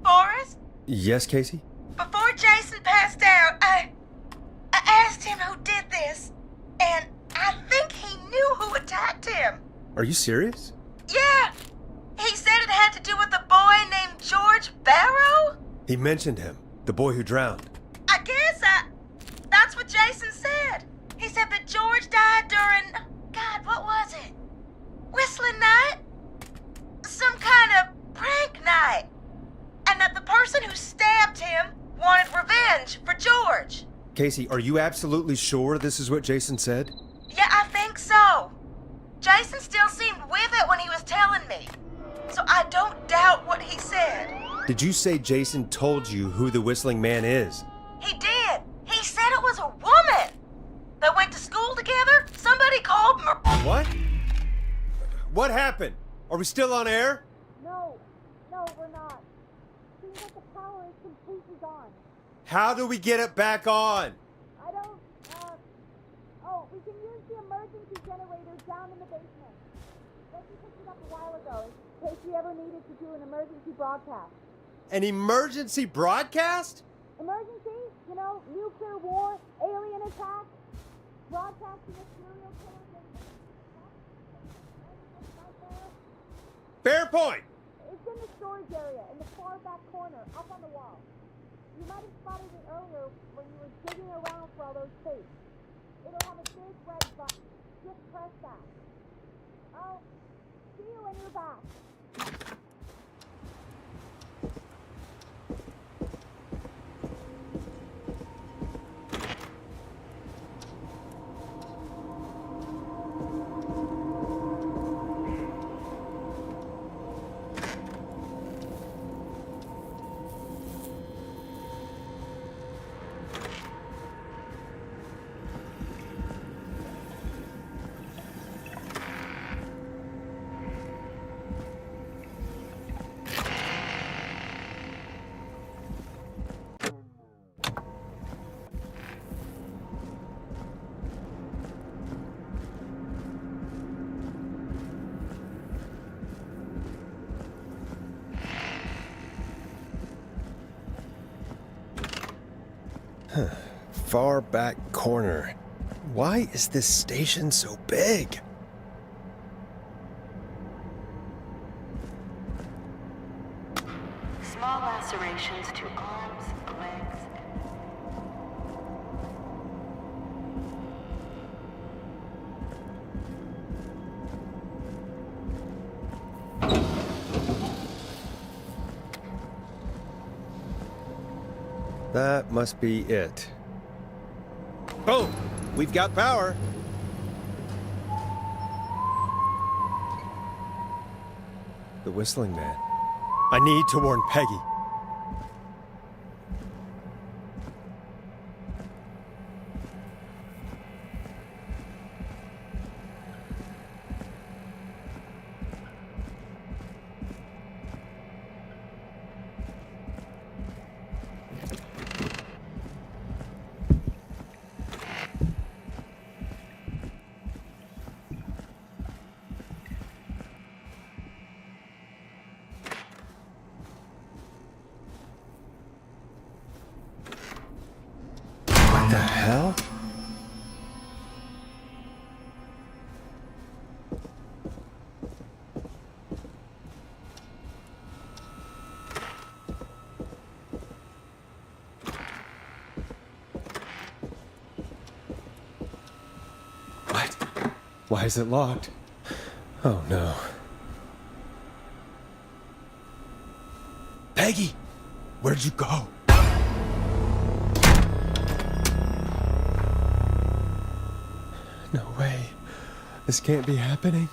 Forrest? Yes, Casey? Before Jason passed out, I asked him who did this, and I think he knew who attacked him. Are you serious? Yeah. He said it had to do with a boy named George Barrow? He mentioned him, the boy who drowned. I guess that's what Jason said. He said that George died during, God, what was it? Whistling night? Some kind of prank night. And that the person who stabbed him wanted revenge for George. Casey, are you absolutely sure this is what Jason said? Yeah, I think so. Jason still seemed with it when he was telling me. So I don't doubt what he said. Did you say Jason told you who the Whistling Man is? He did. He said it was a woman. They went to school together. Somebody called What? What happened? Are we still on air? No, we're not. Seems like the power is completely gone. How do we get it back on? I don't, we can use the emergency generator down in the basement. Reggie picked it up a while ago, in case we ever needed to do an emergency broadcast. An emergency broadcast? Emergency? You know, nuclear war, alien attack, broadcasting a serial killer. Fair point! It's in the storage area, in the far back corner, up on the wall. You might have spotted it earlier when you were digging around for all those tapes. It'll have a big red button. Just press that. I'll see you when you're back. Far back corner. Why is this station so big? Small lacerations to arms, legs. That must be it. Boom! We've got power! The whistling man. I need to warn Peggy. What the hell? What? Why is it locked? Oh no. Peggy! Where'd you go? No way. This can't be happening.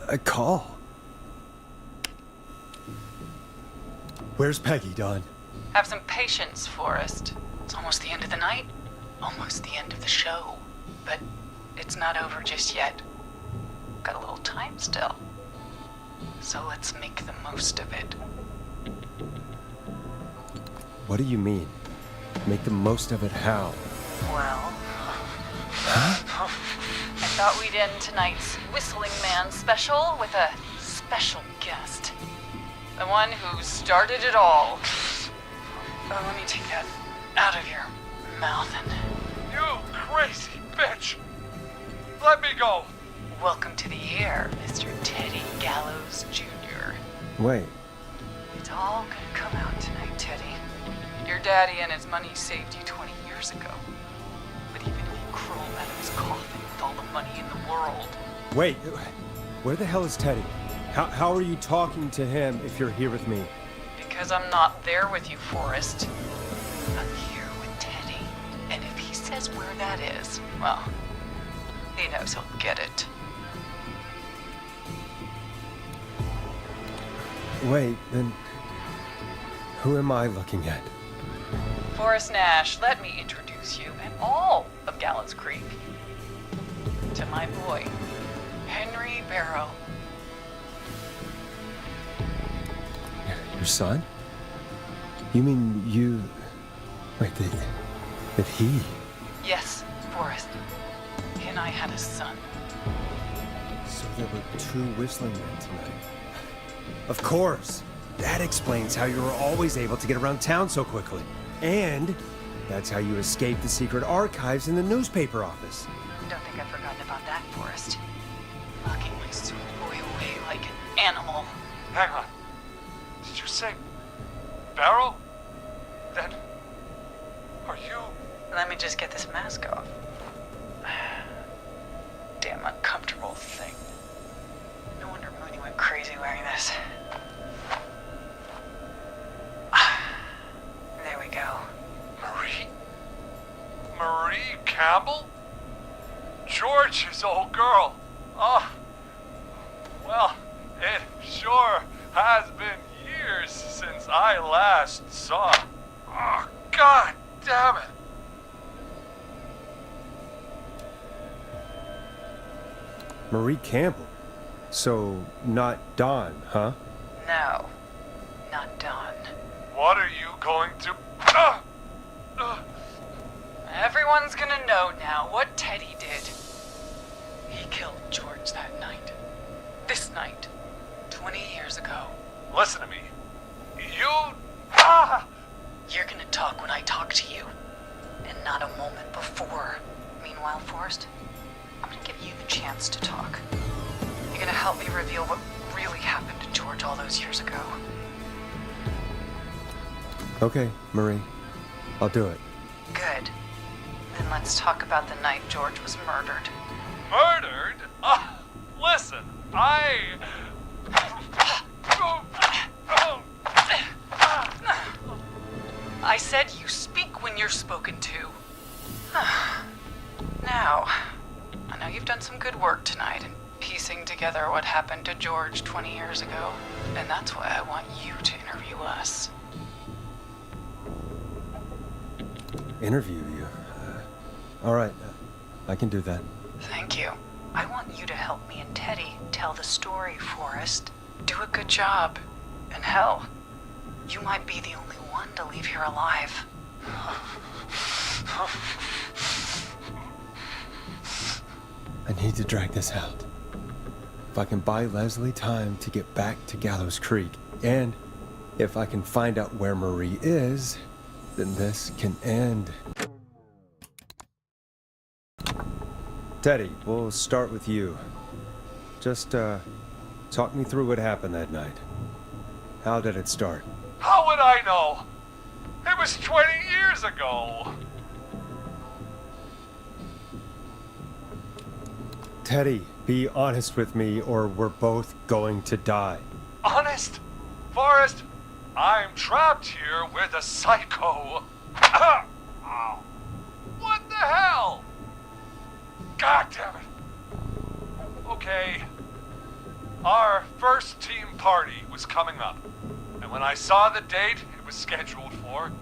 A call. Where's Peggy, Don? Have some patience, Forrest. It's almost the end of the night. Almost the end of the show. But it's not over just yet. Got a little time still. So let's make the most of it. What do you mean? Make the most of it how? Well... I thought we'd end tonight's Whistling Man special with a special guest. The one who started it all. Oh, let me take that out of your mouth and... You crazy bitch! Let me go! Welcome to the air, Mr. Teddy Gallows Jr. Wait. It's all gonna come out tonight, Teddy. Your daddy and his money saved you 20 years ago. But even if you crawl out of his coffin with all the money in the world... Wait. Where the hell is Teddy? How are you talking to him if you're here with me? Because I'm not there with you, Forrest. I'm here with Teddy. And if he says where that is, well, he knows he'll get it. Wait, then... Who am I looking at? Forrest Nash, let me introduce you and all of Gallows Creek to my boy, Henry Barrow. Your son? You mean you... Wait, that he... Yes, Forrest. He and I had a son. So there were two whistling men tonight. Of course! That explains how you were always able to get around town so quickly. And that's how you escaped the secret archives in the newspaper office. Don't think I've forgotten about that, Forrest. Locking my sweet boy away like an animal. Hang on. Did you say Barrow? Then are you... Let me just get this mask off. Damn uncomfortable thing. No wonder Mooney went crazy wearing this. There we go. Marie? Marie Campbell? George's old girl. Oh, well, it sure has been years since I last saw. Oh, God damn it. Marie Campbell? So, not Dawn, huh? No, not Dawn. What are you going to... Everyone's gonna know now what Teddy did. He killed George that night. This night. 20 years ago. Listen to me. You... You're gonna talk when I talk to you. And not a moment before. Meanwhile, Forrest, I'm gonna give you the chance to talk. You're gonna help me reveal what really happened to George all those years ago. Okay, Marie. I'll do it. Good. Then let's talk about the night George was murdered. Murdered? Listen, I said you speak when you're spoken to. Now, I know you've done some good work tonight in piecing together what happened to George 20 years ago, and that's why I want you to interview us. Interview you? All right. I can do that. Thank you. I want you to help me and Teddy tell the story, Forrest. Do a good job. And hell, you might be the only one to leave here alive. I need to drag this out. If I can buy Leslie time to get back to Gallows Creek, and if I can find out where Marie is, then this can end. Teddy, we'll start with you. Just, talk me through what happened that night. How did it start? how would I know? It was 20 years ago. Teddy, be honest with me or we're both going to die. Honest? Forrest, I'm trapped here with a psycho. Ow. What the hell? God damn it. Okay. Our first team party was coming up. And when I saw the date it was scheduled for,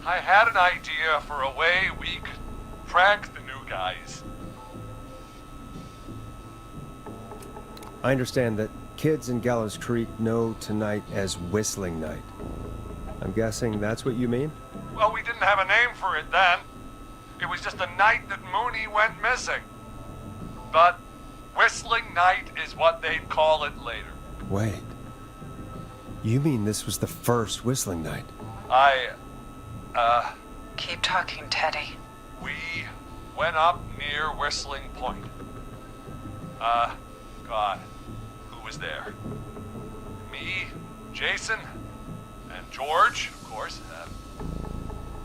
I had an idea for a way we could prank the new guys. I understand that kids in Gallows Creek know tonight as Whistling Night. I'm guessing that's what you mean? Well, we didn't have a name for it then. It was just the night that Mooney went missing. But Whistling Night is what they'd call it later. Wait. You mean this was the first Whistling Night? Keep talking, Teddy. We went up near Whistling Point. God, who was there? Me, Jason, and George, of course.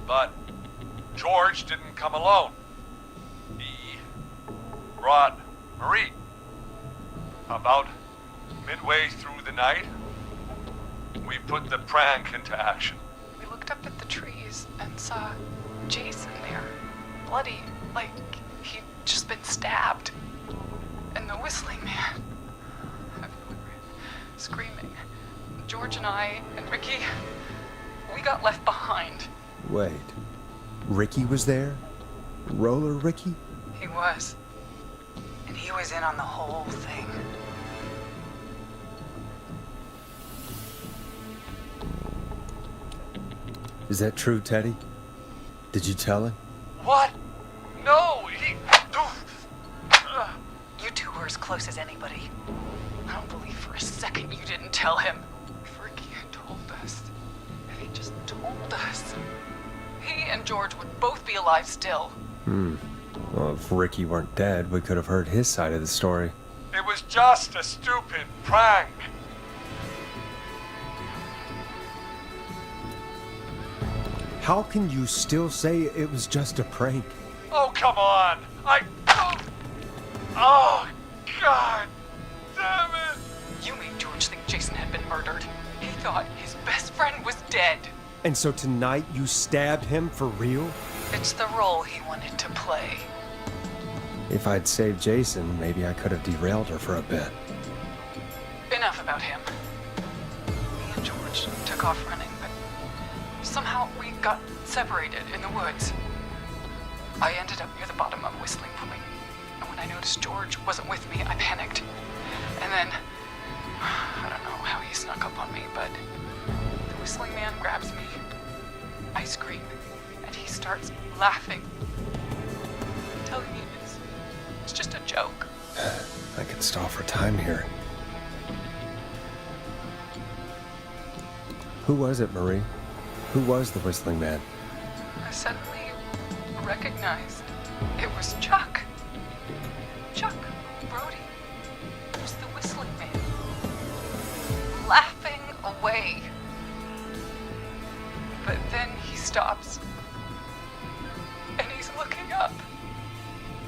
But George didn't come alone. He brought Marie. About midway through the night, we put the prank into action. We looked up at the trees and saw Jason there, bloody, like he'd just been stabbed. And the Whistling Man, everyone ran, screaming. George and I and Ricky, we got left behind. Wait. Ricky was there? Roller Ricky? He was. And he was in on the whole thing. Is that true, Teddy? Did you tell him? What? No, he... You two were as close as anybody. I don't believe for a second you didn't tell him. If Ricky had told us, if he just told us, he and George would both be alive still. Well, if Ricky weren't dead, we could have heard his side of the story. It was just a stupid prank. How can you still say it was just a prank? Oh, come on. Oh, God damn it. You made George think Jason had been murdered. He thought his best friend was dead. And so tonight you stabbed him for real? It's the role he wanted to play. If I'd saved Jason, maybe I could have derailed her for a bit. Enough about him. Me and George took off running, but somehow we got separated in the woods. I ended up near the bottom of Whistling Point, and when I noticed George wasn't with me, I panicked. And then, I don't know how he snuck up on me, but the Whistling Man grabs me. I scream, and he starts laughing. telling you it's just a joke. I can stall for time here. Who was it, Marie? Who was the whistling man? I suddenly recognized it was Chuck. Chuck Brody. It was the whistling man. Laughing away. But then he stops. And he's looking up.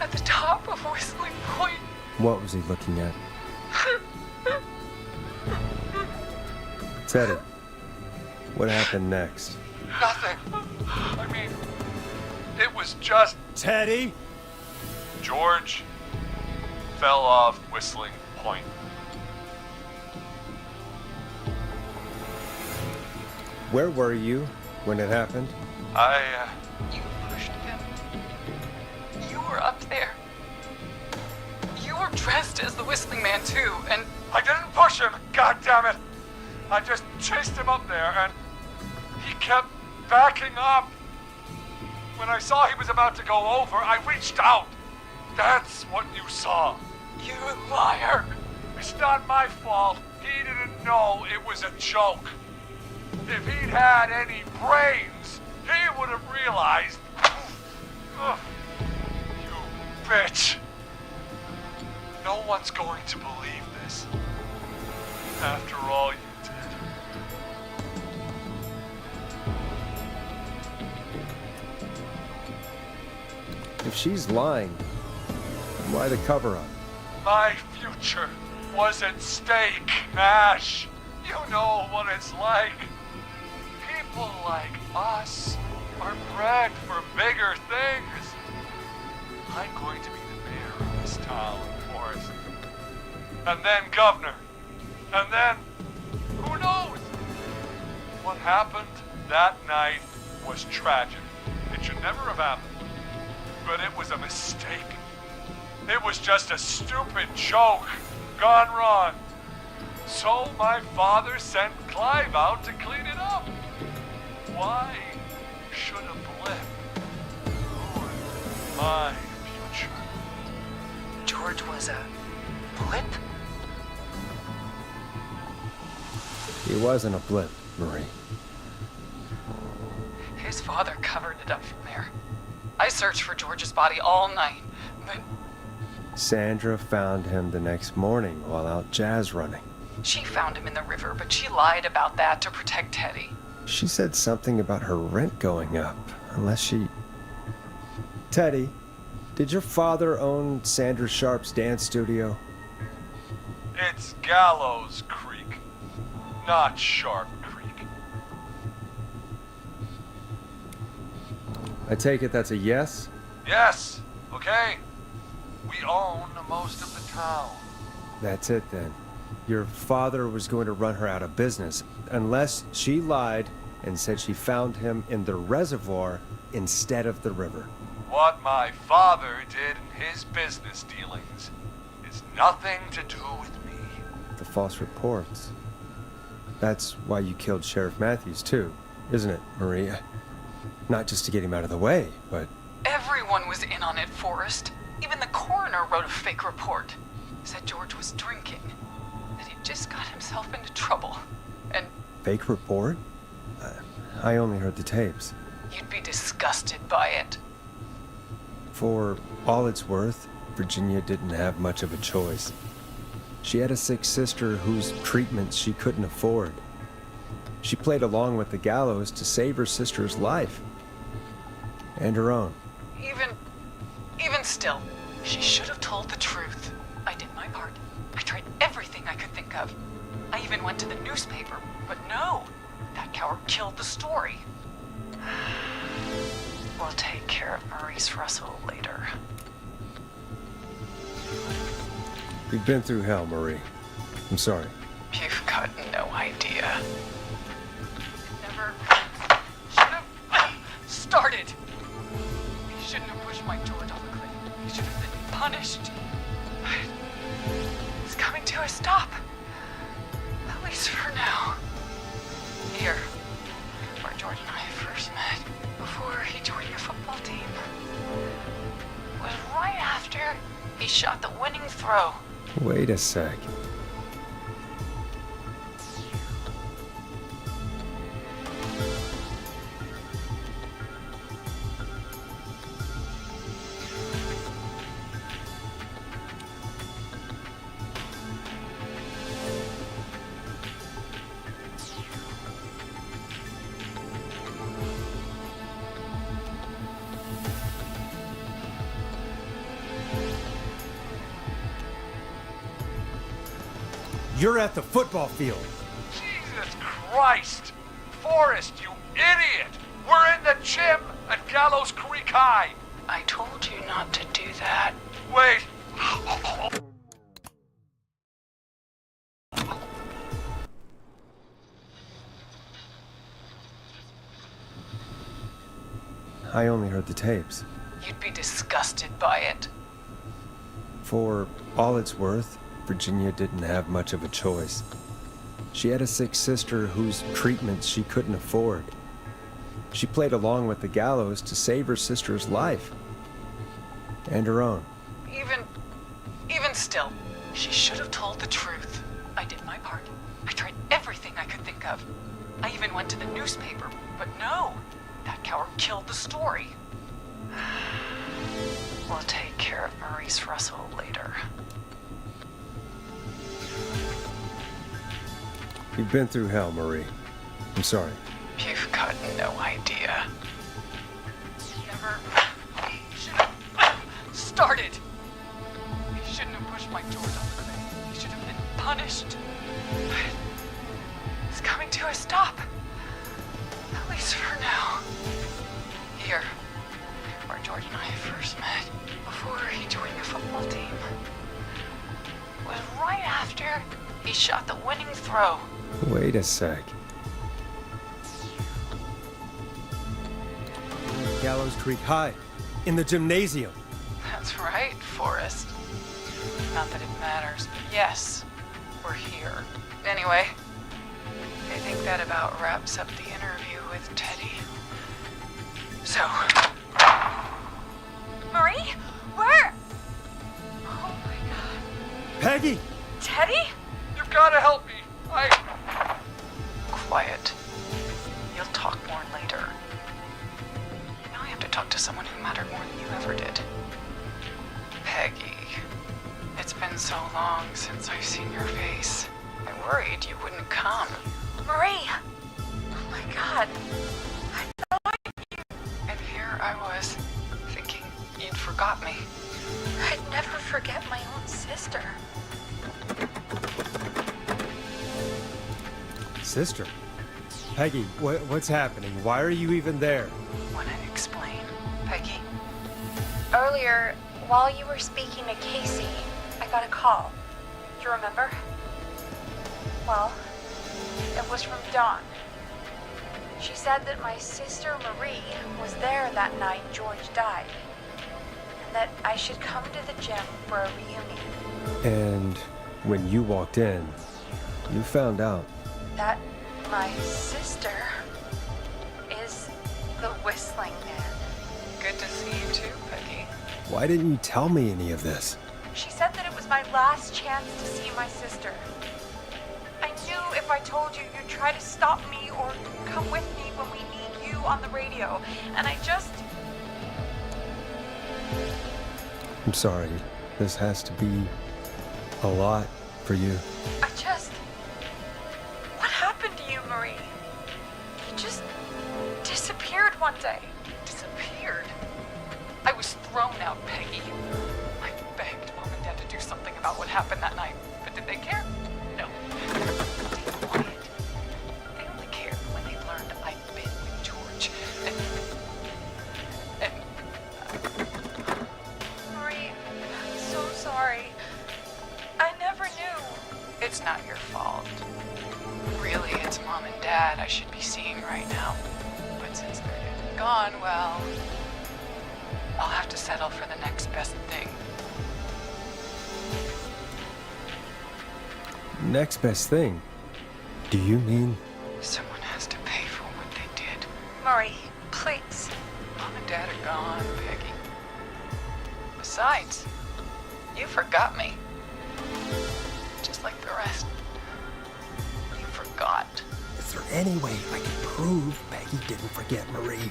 At the top of Whistling Point. What was he looking at? Teddy, what happened next? Nothing. I mean, it was just Teddy? George fell off Whistling Point. Where were you when it happened? You pushed him. You were up there. You were dressed as the Whistling Man too, and I didn't push him, god damn it! I just chased him up there and he kept backing up. When I saw he was about to go over, I reached out. That's what you saw. you liar! It's not my fault. He didn't know it was a joke. If he'd had any brains, he would have realized. Ugh. You bitch. No one's going to believe this. After all you did. If she's lying, why the cover-up? My future was at stake, Ash. You know what it's like. People like us are bred for bigger things. I'm going to be the mayor of this town, Forrest. And then governor. And then, who knows? What happened that night was tragic. It should never have happened. But it was a mistake. It was just a stupid joke gone wrong. So my father sent Clive out to clean it up. Why should a blip ruin my future? George was a blip? He wasn't a blip, Marie. His father covered it up from there. I searched for George's body all night, but Sandra found him the next morning while out jazz running. she found him in the river, but she lied about that to protect Teddy. She said something about her rent going up, unless she... Teddy, did your father own Sandra Sharp's dance studio? It's Gallows Creek, not Sharp Creek. I take it that's a yes? Yes, okay. We own most of the town. That's it then. Your father was going to run her out of business, unless she lied and said she found him in the reservoir instead of the river. What my father did in his business dealings is nothing to do with me. The false reports. That's why you killed Sheriff Matthews too, isn't it, Maria? Not just to get him out of the way, but... Everyone was in on it, Forrest. Even the coroner wrote a fake report. Said George was drinking. That he'd just got himself into trouble. And Fake report? I only heard the tapes. you'd be disgusted by it. For all it's worth, Virginia didn't have much of a choice. She had a sick sister whose treatment she couldn't afford. She played along with the gallows to save her sister's life. And her own. Even still, she should have told the truth. I did my part. I tried everything I could think of. I even went to the newspaper, but no. That coward killed the story. We'll take care of Maurice Russell later. You've been through hell, Marie. I'm sorry. You've got no idea. Never should have started. He shouldn't have pushed my George off a cliff. He should have been punished. But it's coming to a stop. At least for now. Here, where George and I first met, before he joined the football team. was right after he shot the winning throw. Wait a sec. You're at the football field. Jesus Christ! Forrest, you idiot! We're in the gym at Gallows Creek High! I told you not to do that. Wait! I only heard the tapes. You'd be disgusted by it. For all it's worth, Virginia didn't have much of a choice. She had a sick sister whose treatments she couldn't afford. She played along with the gallows to save her sister's life. And her own. Even still, she should have told the truth. I did my part. I tried everything I could think of. I even went to the newspaper, but no, that coward killed the story. We'll take care of Maurice Russell later. You've been through hell, Marie. I'm sorry. You've got no idea. Never should have started. He shouldn't have pushed my George off the cliff. He should have been punished. But it's coming to a stop. At least for now. Here, where George and I first met, before he joined the football team, was right after he shot the winning throw. Wait a sec. Gallows Creek High, in the gymnasium. That's right, Forrest. Not that it matters, but yes, we're here. Anyway, I think that about wraps up the interview with Teddy. So... Marie? Where? Oh my god. Peggy! Teddy? You've gotta help me! Quiet. You'll talk more later. Now I have to talk to someone who mattered more than you ever did. Peggy. It's been so long since I've seen your face. I worried you wouldn't come. Marie! Oh my god. And here I was, thinking you'd forgot me. I'd never forget my own sister. Sister? Peggy, what's happening? Why are you even there? Wanna explain, Peggy? Earlier, while you were speaking to Casey, I got a call. Do you remember? Well, it was from Dawn. She said that my sister Marie was there that night George died, and that I should come to the gym for a reunion. And when you walked in, you found out. That my sister is the Whistling Man. Good to see you too, Peggy. Why didn't you tell me any of this? She said that it was my last chance to see my sister. I knew if I told you, you'd try to stop me or come with me when we need you on the radio, and I just... I'm sorry. This has to be a lot for you. I just... What happened to you, Marie? You just disappeared one day. Disappeared? I was thrown out, Peggy. I begged Mom and Dad to do something about what happened that night, but did they care? No. Stay quiet. They only cared when they learned I'd been with George. And Marie, I'm so sorry. I never knew. it's not your fault. Really, it's Mom and Dad I should be seeing right now. But since they're dead and gone, well, I'll have to settle for the next best thing. Next best thing? Do you mean? Someone has to pay for what they did. Marie, please. Mom and Dad are gone, Peggy. Besides, you forgot me. Just like the rest. You forgot. Is there any way I can prove Peggy didn't forget Marie?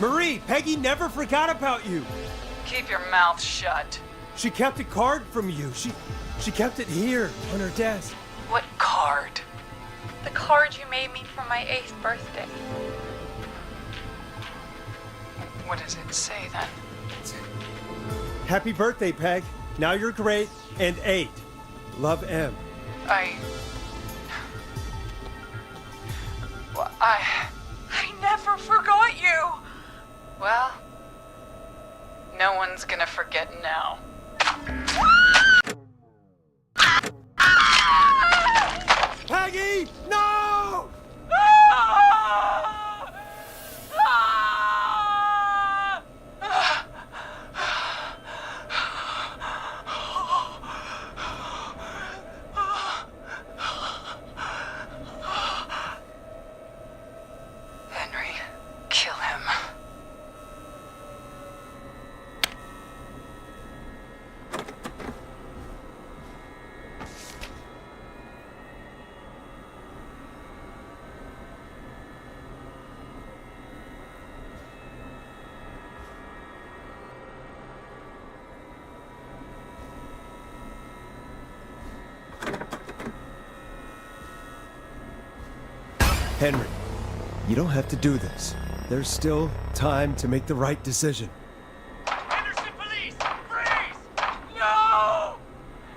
Marie, Peggy never forgot about you. Keep your mouth shut. She kept a card from you. She kept it here on her desk. What card? The card you made me for my 8th birthday. What does it say then? Happy birthday, Peg. Now you're great and 8. Love, M. I never forgot you. Well, no one's gonna forget now. Peggy, no! Henry, kill him. Henry, you don't have to do this. There's still time to make the right decision. Henderson police! Freeze! No!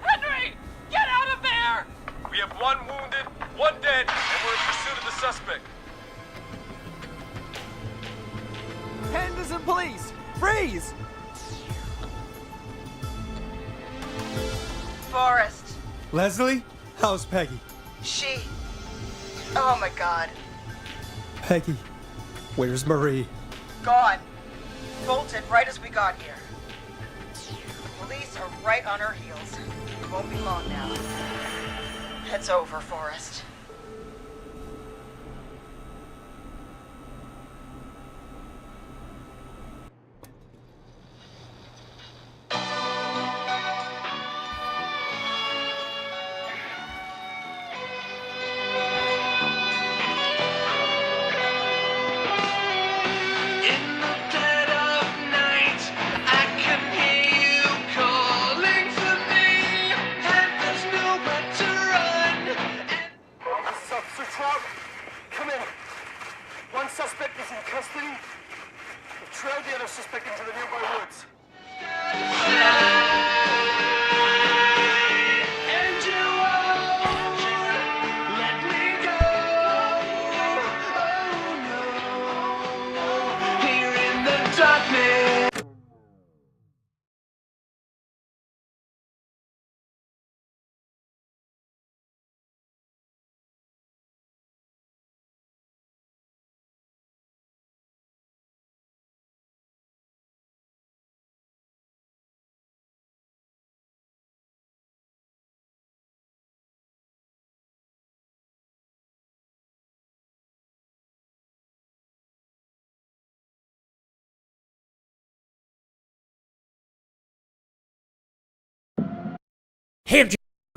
Henry! Get out of there! We have 1 wounded, 1 dead, and we're in pursuit of the suspect. Henderson police! Freeze! Forrest. Leslie, how's Peggy? She. Oh my god. Peggy, where's Marie? Gone. Bolted right as we got here. Police are right on her heels. It won't be long now. It's over, Forrest. In the dead of night, I can hear you calling for me, and there's nowhere to run. Officer Trout, come in. 1 suspect is in custody. We've trailed the other suspect into the nearby woods. And you won't let me go. Oh no, here in the darkness.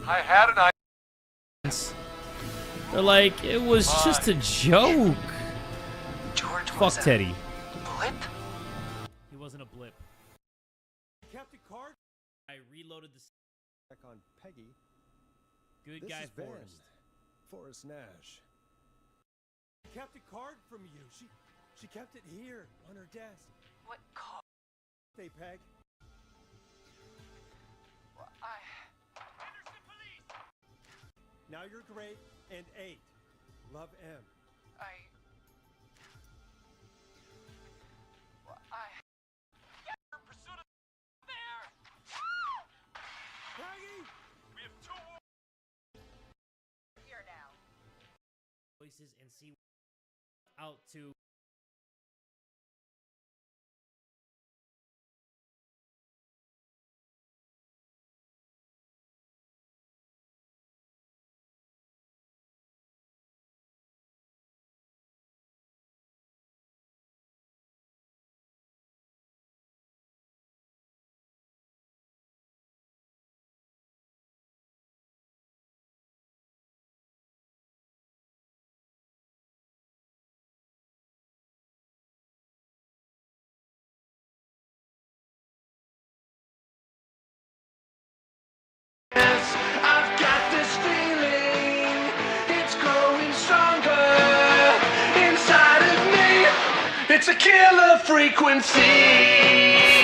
I had an idea. They're like, it was just a joke. George Fuck was a Teddy. blip? He wasn't a blip. Kept a card? I reloaded the Back on Peggy. good This guy is Ben. Forrest. Forrest Nash. Kept a card from you. She kept it here on her desk. What card? Hey, Peg. Henderson police! Now you're great and 8. Love, M. We're in pursuit of there! Peggy! We have 2 Here now. Voices and see out to It's a killer frequency.